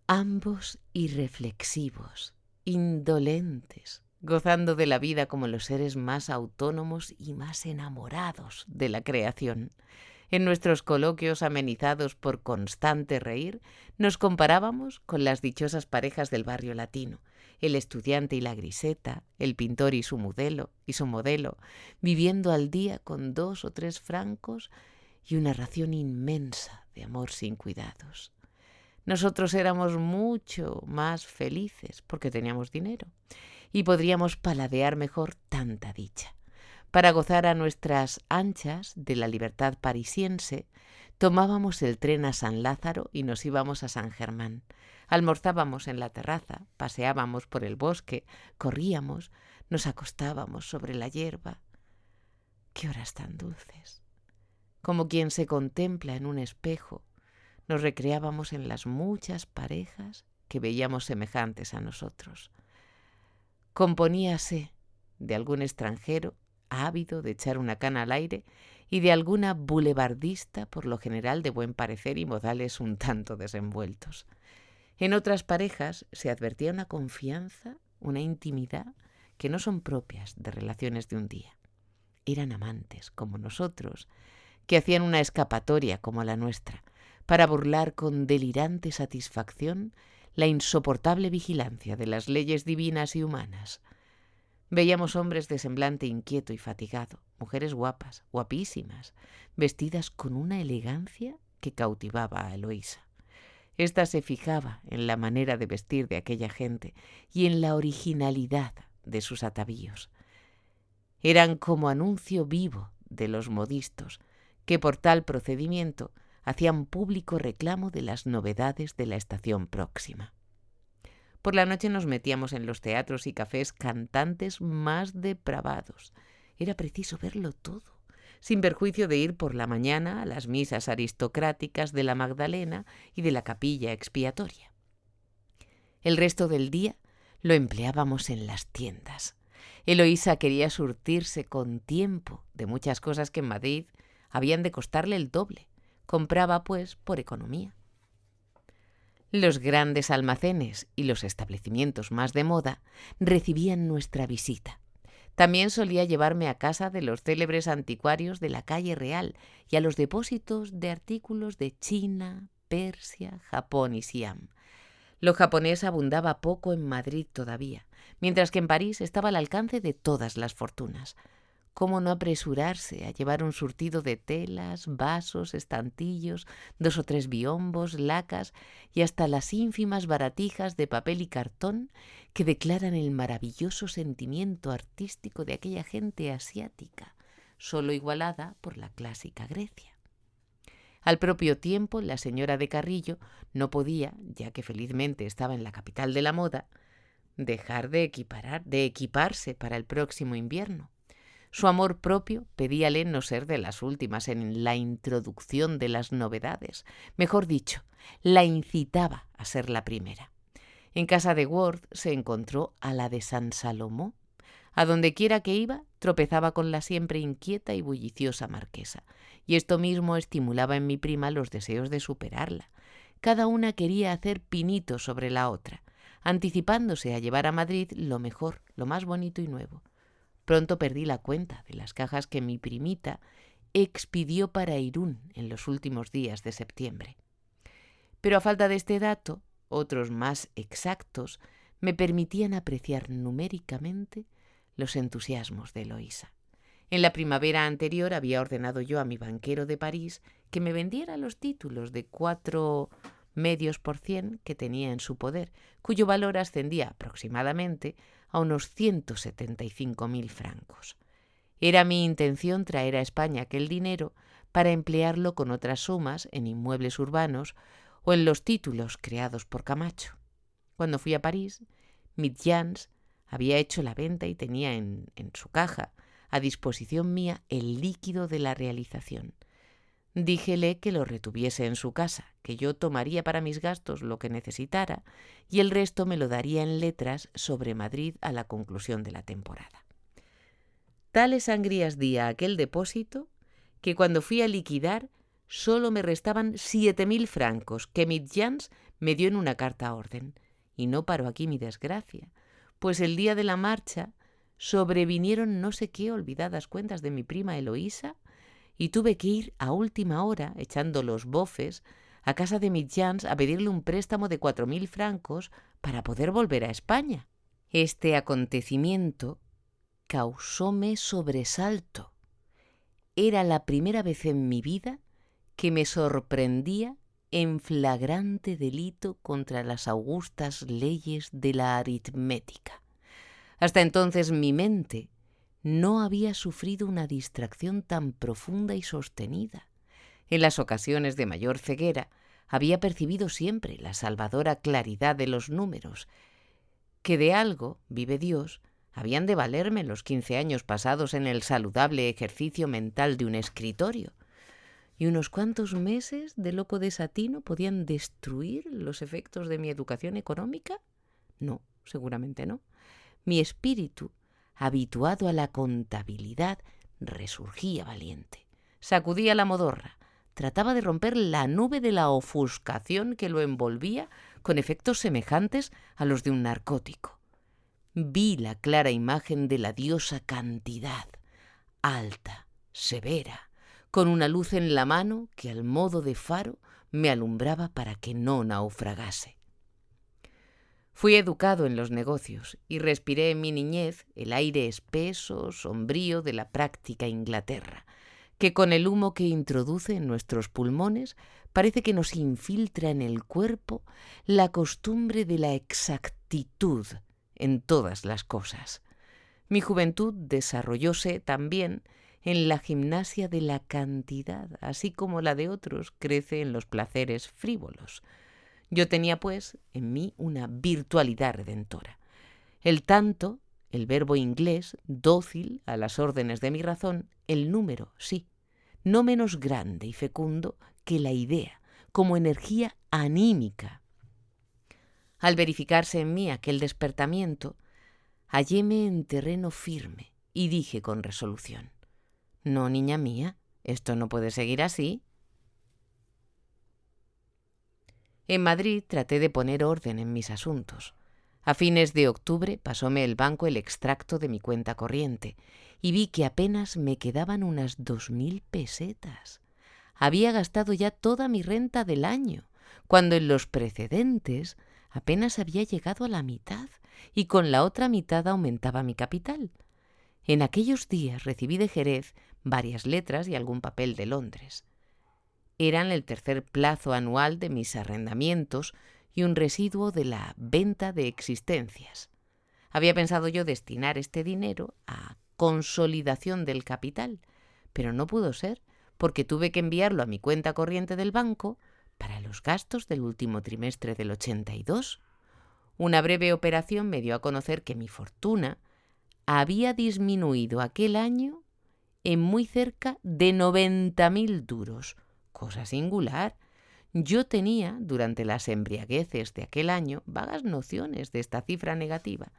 Ambos irreflexivos, indolentes, gozando de la vida como los seres más autónomos y más enamorados de la creación. En nuestros coloquios amenizados por constante reír, nos comparábamos con las dichosas parejas del barrio latino, el estudiante y la griseta, el pintor y su modelo, viviendo al día con 2 o 3 francos y una ración inmensa de amor sin cuidados. Nosotros éramos mucho más felices porque teníamos dinero y podríamos paladear mejor tanta dicha. Para gozar a nuestras anchas de la libertad parisiense, tomábamos el tren a San Lázaro y nos íbamos a San Germán. Almorzábamos en la terraza, paseábamos por el bosque, corríamos, nos acostábamos sobre la hierba. ¡Qué horas tan dulces! Como quien se contempla en un espejo, nos recreábamos en las muchas parejas que veíamos semejantes a nosotros. Componíase de algún extranjero ávido de echar una cana al aire y de alguna bulevardista, por lo general de buen parecer y modales un tanto desenvueltos. En otras parejas se advertía una confianza, una intimidad que no son propias de relaciones de un día. Eran amantes, como nosotros, que hacían una escapatoria como la nuestra, para burlar con delirante satisfacción la insoportable vigilancia de las leyes divinas y humanas. Veíamos hombres de semblante inquieto y fatigado, mujeres guapas, guapísimas, vestidas con una elegancia que cautivaba a Eloísa. Esta se fijaba en la manera de vestir de aquella gente y en la originalidad de sus atavíos. Eran como anuncio vivo de los modistos, que por tal procedimiento hacían público reclamo de las novedades de la estación próxima. Por la noche nos metíamos en los teatros y cafés cantantes más depravados. Era preciso verlo todo, sin perjuicio de ir por la mañana a las misas aristocráticas de la Magdalena y de la Capilla Expiatoria. El resto del día lo empleábamos en las tiendas. Eloísa quería surtirse con tiempo de muchas cosas que en Madrid habían de costarle el doble. Compraba, pues, por economía. Los grandes almacenes y los establecimientos más de moda recibían nuestra visita. También solía llevarme a casa de los célebres anticuarios de la calle Real y a los depósitos de artículos de China, Persia, Japón y Siam. Lo japonés abundaba poco en Madrid todavía, mientras que en París estaba al alcance de todas las fortunas. ¿Cómo no apresurarse a llevar un surtido de telas, vasos, estantillos, 2 o 3 biombos, lacas y hasta las ínfimas baratijas de papel y cartón que declaran el maravilloso sentimiento artístico de aquella gente asiática, solo igualada por la clásica Grecia? Al propio tiempo, la señora de Carrillo no podía, ya que felizmente estaba en la capital de la moda, dejar de equiparse para el próximo invierno. Su amor propio pedíale no ser de las últimas en la introducción de las novedades. Mejor dicho, la incitaba a ser la primera. En casa de Worth se encontró a la de San Salomó. A donde quiera que iba, tropezaba con la siempre inquieta y bulliciosa marquesa. Y esto mismo estimulaba en mi prima los deseos de superarla. Cada una quería hacer pinito sobre la otra, anticipándose a llevar a Madrid lo mejor, lo más bonito y nuevo. Pronto perdí la cuenta de las cajas que mi primita expidió para Irún en los últimos días de septiembre. Pero a falta de este dato, otros más exactos me permitían apreciar numéricamente los entusiasmos de Eloísa. En la primavera anterior había ordenado yo a mi banquero de París que me vendiera los títulos de 4,5% que tenía en su poder, cuyo valor ascendía aproximadamente a unos 175.000 francos. Era mi intención traer a España aquel dinero para emplearlo con otras sumas en inmuebles urbanos o en los títulos creados por Camacho. Cuando fui a París, Mitjans había hecho la venta y tenía en su caja a disposición mía el líquido de la realización. Díjele que lo retuviese en su casa, que yo tomaría para mis gastos lo que necesitara y el resto me lo daría en letras sobre Madrid a la conclusión de la temporada. Tales sangrías di a aquel depósito que cuando fui a liquidar solo me restaban 7.000 francos que Mitjans me dio en una carta orden. Y no paró aquí mi desgracia, pues el día de la marcha sobrevinieron no sé qué olvidadas cuentas de mi prima Eloísa y tuve que ir a última hora, echando los bofes, a casa de Mitjans a pedirle un préstamo de 4.000 francos para poder volver a España. Este acontecimiento causóme sobresalto. Era la primera vez en mi vida que me sorprendía en flagrante delito contra las augustas leyes de la aritmética. Hasta entonces mi mente no había sufrido una distracción tan profunda y sostenida. En las ocasiones de mayor ceguera había percibido siempre la salvadora claridad de los números, que de algo, vive Dios, habían de valerme los 15 años pasados en el saludable ejercicio mental de un escritorio. ¿Y unos cuantos meses de loco desatino podían destruir los efectos de mi educación económica? No, seguramente no. Mi espíritu, habituado a la contabilidad, resurgía valiente. Sacudía la modorra, trataba de romper la nube de la ofuscación que lo envolvía con efectos semejantes a los de un narcótico. Vi la clara imagen de la diosa cantidad, alta, severa, con una luz en la mano que al modo de faro me alumbraba para que no naufragase. Fui educado en los negocios y respiré en mi niñez el aire espeso, sombrío de la práctica Inglaterra, que con el humo que introduce en nuestros pulmones parece que nos infiltra en el cuerpo la costumbre de la exactitud en todas las cosas. Mi juventud desarrollóse también en la gimnasia de la cantidad, así como la de otros crece en los placeres frívolos. Yo tenía, pues, en mí una virtualidad redentora. El tanto, el verbo inglés, dócil a las órdenes de mi razón, el número, sí, no menos grande y fecundo que la idea, como energía anímica. Al verificarse en mí aquel despertamiento, halléme en terreno firme y dije con resolución: «No, niña mía, esto no puede seguir así». En Madrid traté de poner orden en mis asuntos. A fines de octubre pasóme el banco el extracto de mi cuenta corriente y vi que apenas me quedaban unas 2000 pesetas. Había gastado ya toda mi renta del año, cuando en los precedentes apenas había llegado a la mitad y con la otra mitad aumentaba mi capital. En aquellos días recibí de Jerez varias letras y algún papel de Londres. Eran el tercer plazo anual de mis arrendamientos y un residuo de la venta de existencias. Había pensado yo destinar este dinero a consolidación del capital, pero no pudo ser, porque tuve que enviarlo a mi cuenta corriente del banco para los gastos del último trimestre del 82. Una breve operación me dio a conocer que mi fortuna había disminuido aquel año en muy cerca de 90.000 duros. Cosa singular. Yo tenía, durante las embriagueces de aquel año, vagas nociones de esta cifra negativa,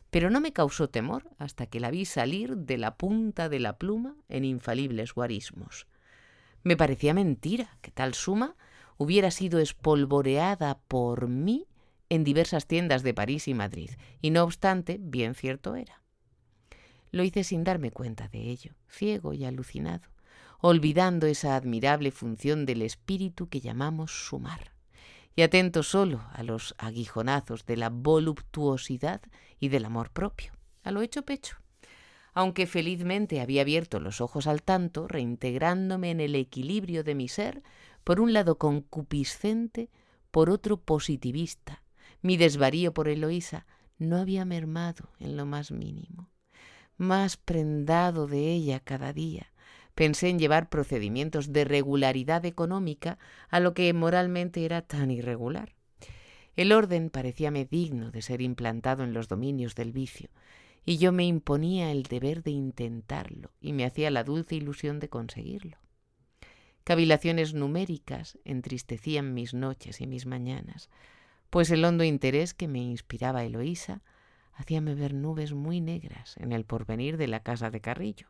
pero no me causó temor hasta que la vi salir de la punta de la pluma en infalibles guarismos. Me parecía mentira que tal suma hubiera sido espolvoreada por mí en diversas tiendas de París y Madrid, y no obstante, bien cierto era. Lo hice sin darme cuenta de ello, ciego y alucinado, olvidando esa admirable función del espíritu que llamamos sumar, y atento solo a los aguijonazos de la voluptuosidad y del amor propio, a lo hecho pecho. Aunque felizmente había abierto los ojos al tanto, reintegrándome en el equilibrio de mi ser, por un lado concupiscente, por otro positivista, mi desvarío por Eloísa no había mermado en lo más mínimo. Más prendado de ella cada día, pensé en llevar procedimientos de regularidad económica a lo que moralmente era tan irregular. El orden parecíame digno de ser implantado en los dominios del vicio, y yo me imponía el deber de intentarlo y me hacía la dulce ilusión de conseguirlo. Cavilaciones numéricas entristecían mis noches y mis mañanas, pues el hondo interés que me inspiraba Eloísa hacíame ver nubes muy negras en el porvenir de la casa de Carrillo.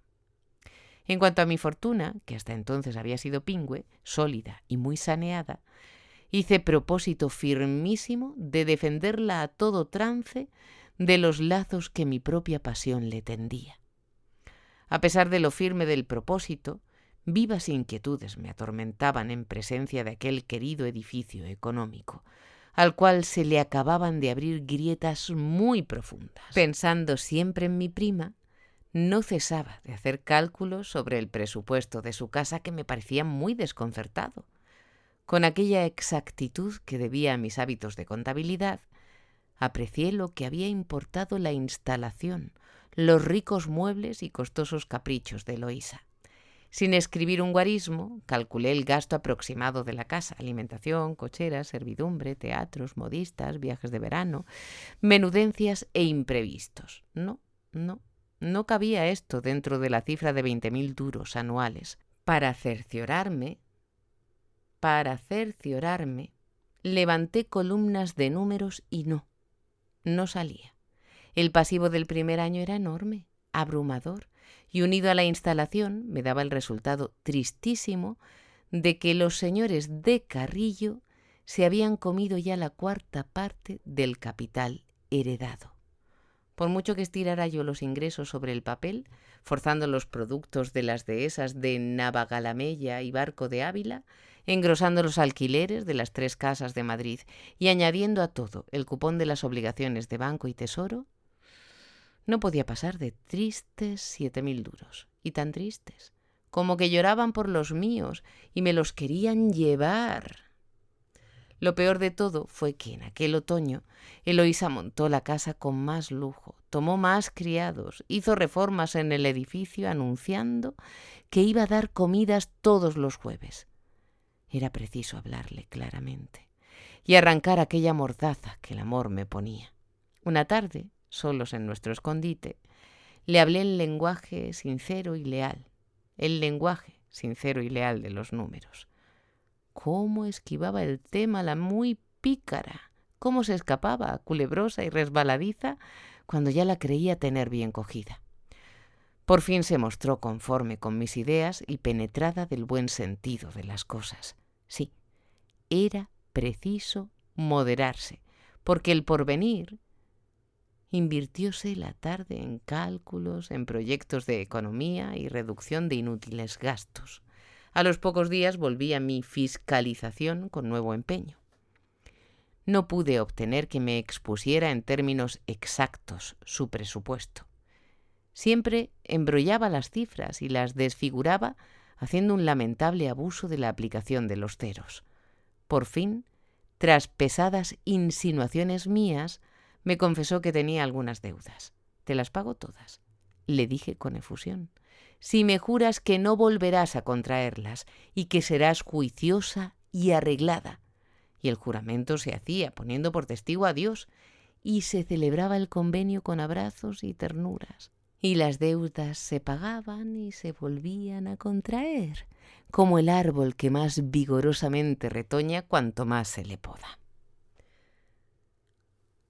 En cuanto a mi fortuna, que hasta entonces había sido pingüe, sólida y muy saneada, hice propósito firmísimo de defenderla a todo trance de los lazos que mi propia pasión le tendía. A pesar de lo firme del propósito, vivas inquietudes me atormentaban en presencia de aquel querido edificio económico, al cual se le acababan de abrir grietas muy profundas. Pensando siempre en mi prima, no cesaba de hacer cálculos sobre el presupuesto de su casa que me parecía muy desconcertado. Con aquella exactitud que debía a mis hábitos de contabilidad, aprecié lo que había importado la instalación, los ricos muebles y costosos caprichos de Eloísa. Sin escribir un guarismo, calculé el gasto aproximado de la casa: alimentación, cocheras, servidumbre, teatros, modistas, viajes de verano, menudencias e imprevistos. No cabía esto dentro de la cifra de 20.000 duros anuales. Para cerciorarme, levanté columnas de números y no salía. El pasivo del primer año era enorme, abrumador, y unido a la instalación me daba el resultado tristísimo de que los señores de Carrillo se habían comido ya la cuarta parte del capital heredado. Por mucho que estirara yo los ingresos sobre el papel, forzando los productos de las dehesas de Navagalamella y Barco de Ávila, engrosando los alquileres de las 3 casas de Madrid y añadiendo a todo el cupón de las obligaciones de Banco y Tesoro, no podía pasar de tristes 7.000 duros. Y tan tristes, como que lloraban por los míos y me los querían llevar. Lo peor de todo fue que en aquel otoño Eloísa montó la casa con más lujo, tomó más criados, hizo reformas en el edificio anunciando que iba a dar comidas todos los jueves. Era preciso hablarle claramente y arrancar aquella mordaza que el amor me ponía. Una tarde, solos en nuestro escondite, le hablé en lenguaje sincero y leal, el lenguaje sincero y leal de los números. Cómo esquivaba el tema la muy pícara, cómo se escapaba, culebrosa y resbaladiza, cuando ya la creía tener bien cogida. Por fin se mostró conforme con mis ideas y penetrada del buen sentido de las cosas. Sí, era preciso moderarse, porque el porvenir invirtióse la tarde en cálculos, en proyectos de economía y reducción de inútiles gastos. A los pocos días volví a mi fiscalización con nuevo empeño. No pude obtener que me expusiera en términos exactos su presupuesto. Siempre embrollaba las cifras y las desfiguraba, haciendo un lamentable abuso de la aplicación de los ceros. Por fin, tras pesadas insinuaciones mías, me confesó que tenía algunas deudas. «Te las pago todas», le dije con efusión, «si me juras que no volverás a contraerlas y que serás juiciosa y arreglada». Y el juramento se hacía poniendo por testigo a Dios, y se celebraba el convenio con abrazos y ternuras. Y las deudas se pagaban y se volvían a contraer, como el árbol que más vigorosamente retoña cuanto más se le poda.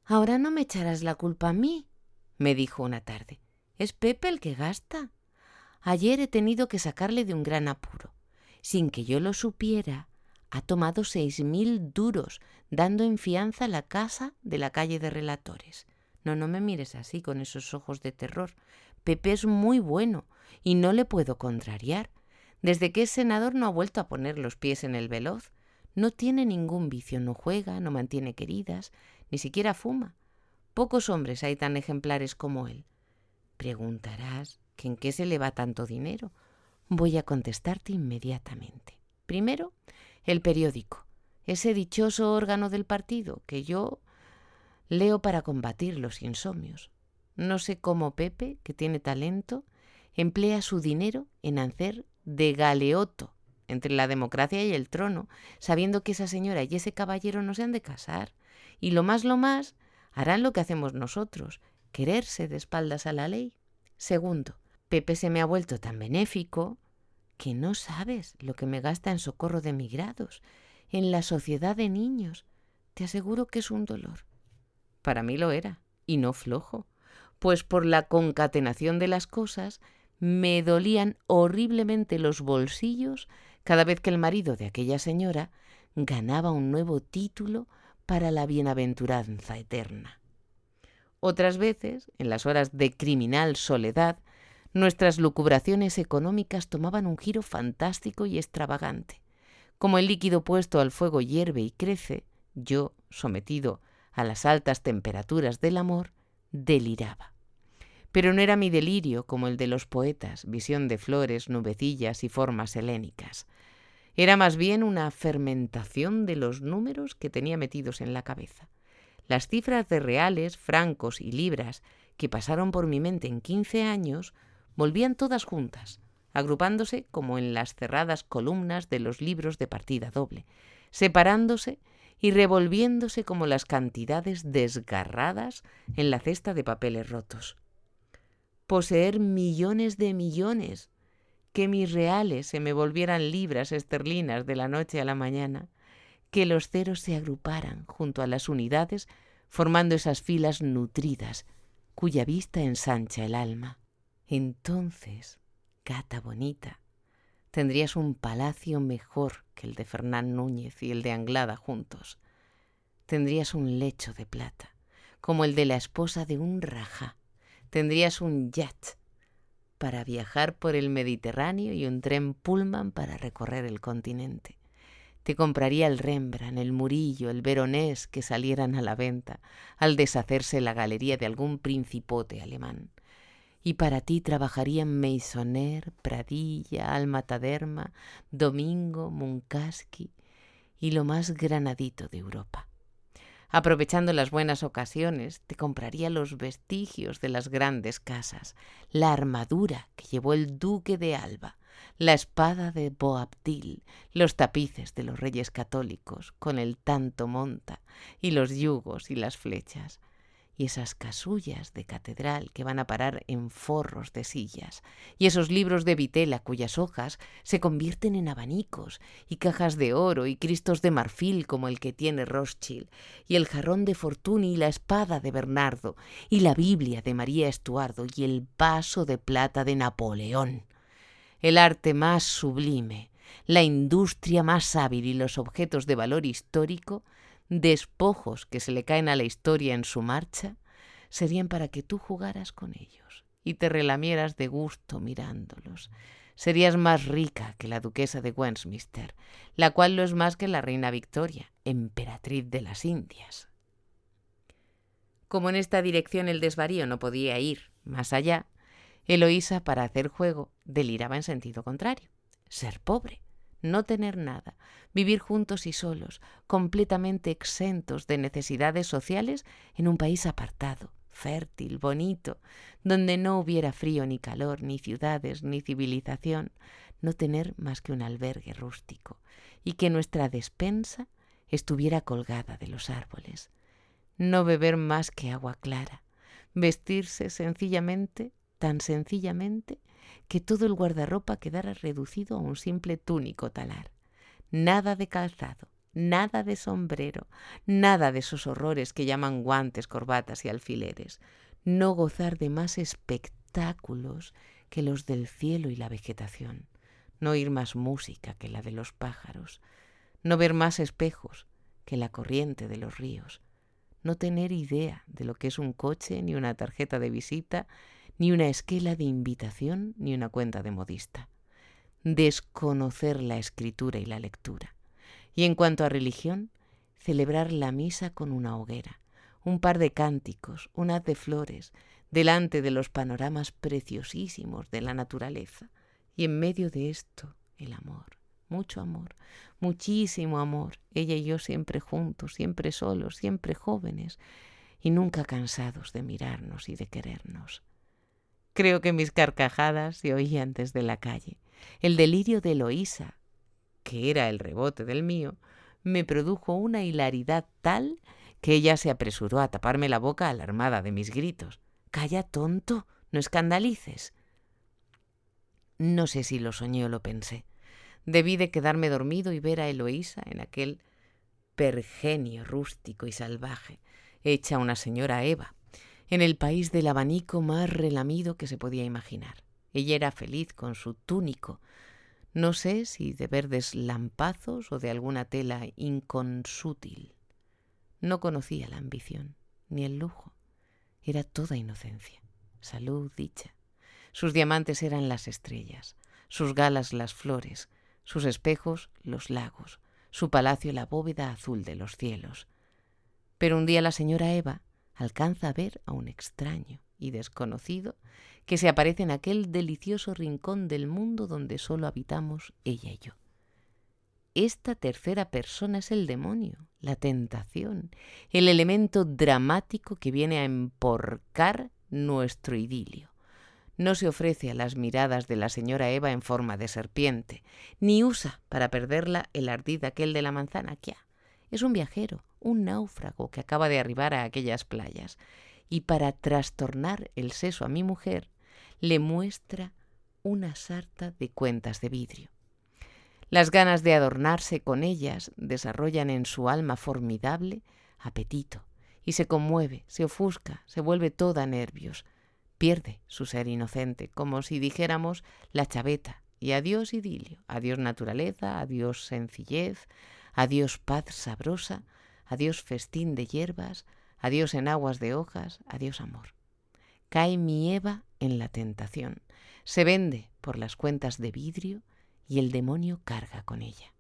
«Ahora no me echarás la culpa a mí», me dijo una tarde. «Es Pepe el que gasta. Ayer he tenido que sacarle de un gran apuro. Sin que yo lo supiera, ha tomado 6.000 duros, dando en fianza la casa de la calle de Relatores. No me mires así, con esos ojos de terror. Pepe es muy bueno y no le puedo contrariar. Desde que es senador no ha vuelto a poner los pies en el veloz. No tiene ningún vicio, no juega, no mantiene queridas, ni siquiera fuma. Pocos hombres hay tan ejemplares como él. Preguntarás que en qué se le va tanto dinero. Voy a contestarte inmediatamente. Primero, el periódico, ese dichoso órgano del partido que yo leo para combatir los insomnios. No sé cómo Pepe, que tiene talento, emplea su dinero en hacer de galeoto entre la democracia y el trono, sabiendo que esa señora y ese caballero no se han de casar. Y lo más, harán lo que hacemos nosotros, quererse de espaldas a la ley. Segundo, Pepe se me ha vuelto tan benéfico que no sabes lo que me gasta en socorro de emigrados, en la sociedad de niños. Te aseguro que es un dolor. Para mí lo era, y no flojo, pues por la concatenación de las cosas me dolían horriblemente los bolsillos cada vez que el marido de aquella señora ganaba un nuevo título para la bienaventuranza eterna. Otras veces, en las horas de criminal soledad, nuestras lucubraciones económicas tomaban un giro fantástico y extravagante. Como el líquido puesto al fuego hierve y crece, yo, sometido a las altas temperaturas del amor, deliraba. Pero no era mi delirio como el de los poetas, visión de flores, nubecillas y formas helénicas. Era más bien una fermentación de los números que tenía metidos en la cabeza. Las cifras de reales, francos y libras que pasaron por mi mente en 15 años volvían todas juntas, agrupándose como en las cerradas columnas de los libros de partida doble, separándose y revolviéndose como las cantidades desgarradas en la cesta de papeles rotos. Poseer millones de millones, que mis reales se me volvieran libras esterlinas de la noche a la mañana, que los ceros se agruparan junto a las unidades formando esas filas nutridas cuya vista ensancha el alma. Entonces, gata bonita, tendrías un palacio mejor que el de Fernán Núñez y el de Anglada juntos. Tendrías un lecho de plata, como el de la esposa de un rajá. Tendrías un yacht para viajar por el Mediterráneo y un tren Pullman para recorrer el continente. Te compraría el Rembrandt, el Murillo, el Veronés que salieran a la venta al deshacerse la galería de algún principote alemán. Y para ti trabajarían Meissonier, Pradilla, Alma Taderma, Domingo, Munkaski y lo más granadito de Europa. Aprovechando las buenas ocasiones, te compraría los vestigios de las grandes casas, la armadura que llevó el duque de Alba, la espada de Boabdil, los tapices de los reyes católicos con el tanto monta y los yugos y las flechas, y esas casullas de catedral que van a parar en forros de sillas, y esos libros de vitela cuyas hojas se convierten en abanicos, y cajas de oro y cristos de marfil como el que tiene Rothschild, y el jarrón de Fortuny y la espada de Bernardo, y la Biblia de María Estuardo y el vaso de plata de Napoleón. El arte más sublime, la industria más hábil y los objetos de valor histórico, despojos que se le caen a la historia en su marcha, serían para que tú jugaras con ellos y te relamieras de gusto mirándolos. Serías más rica que la duquesa de Westminster, la cual no es más que la reina Victoria, emperatriz de las Indias. Como en esta dirección el desvarío no podía ir más allá, Eloísa, para hacer juego, deliraba en sentido contrario. Ser pobre, no tener nada, vivir juntos y solos, completamente exentos de necesidades sociales en un país apartado, fértil, bonito, donde no hubiera frío ni calor, ni ciudades, ni civilización, no tener más que un albergue rústico y que nuestra despensa estuviera colgada de los árboles, no beber más que agua clara, vestirse sencillamente, tan sencillamente, que todo el guardarropa quedara reducido a un simple túnico talar. Nada de calzado, nada de sombrero, nada de esos horrores que llaman guantes, corbatas y alfileres. No gozar de más espectáculos que los del cielo y la vegetación. No oír más música que la de los pájaros. No ver más espejos que la corriente de los ríos. No tener idea de lo que es un coche, ni una tarjeta de visita, ni una esquela de invitación, ni una cuenta de modista. Desconocer la escritura y la lectura. Y en cuanto a religión, celebrar la misa con una hoguera, un par de cánticos, un haz de flores, delante de los panoramas preciosísimos de la naturaleza. Y en medio de esto, el amor, mucho amor, muchísimo amor, ella y yo siempre juntos, siempre solos, siempre jóvenes, y nunca cansados de mirarnos y de querernos. Creo que mis carcajadas se oían desde la calle. El delirio de Eloísa, que era el rebote del mío, me produjo una hilaridad tal que ella se apresuró a taparme la boca alarmada de mis gritos. «¡Calla, tonto! ¡No escandalices!». No sé si lo soñé o lo pensé. Debí de quedarme dormido y ver a Eloísa en aquel pergenio rústico y salvaje, hecha una señora Eva, en el país del abanico más relamido que se podía imaginar. Ella era feliz con su túnico, no sé si de verdes lampazos o de alguna tela inconsútil. No conocía la ambición, ni el lujo. Era toda inocencia, salud, dicha. Sus diamantes eran las estrellas, sus galas las flores, sus espejos los lagos, su palacio la bóveda azul de los cielos. Pero un día la señora Eva alcanza a ver a un extraño y desconocido que se aparece en aquel delicioso rincón del mundo donde solo habitamos ella y yo. Esta tercera persona es el demonio, la tentación, el elemento dramático que viene a emporcar nuestro idilio. No se ofrece a las miradas de la señora Eva en forma de serpiente, ni usa para perderla el ardid aquel de la manzana. ¡Quia! Es un viajero, un náufrago que acaba de arribar a aquellas playas, y para trastornar el seso a mi mujer, le muestra una sarta de cuentas de vidrio. Las ganas de adornarse con ellas desarrollan en su alma formidable apetito, y se conmueve, se ofusca, se vuelve toda nervios. Pierde su ser inocente, como si dijéramos la chaveta, y adiós idilio, adiós naturaleza, adiós sencillez, adiós paz sabrosa, adiós festín de hierbas, adiós enaguas de hojas, adiós amor. Cae mi Eva en la tentación, se vende por las cuentas de vidrio y el demonio carga con ella.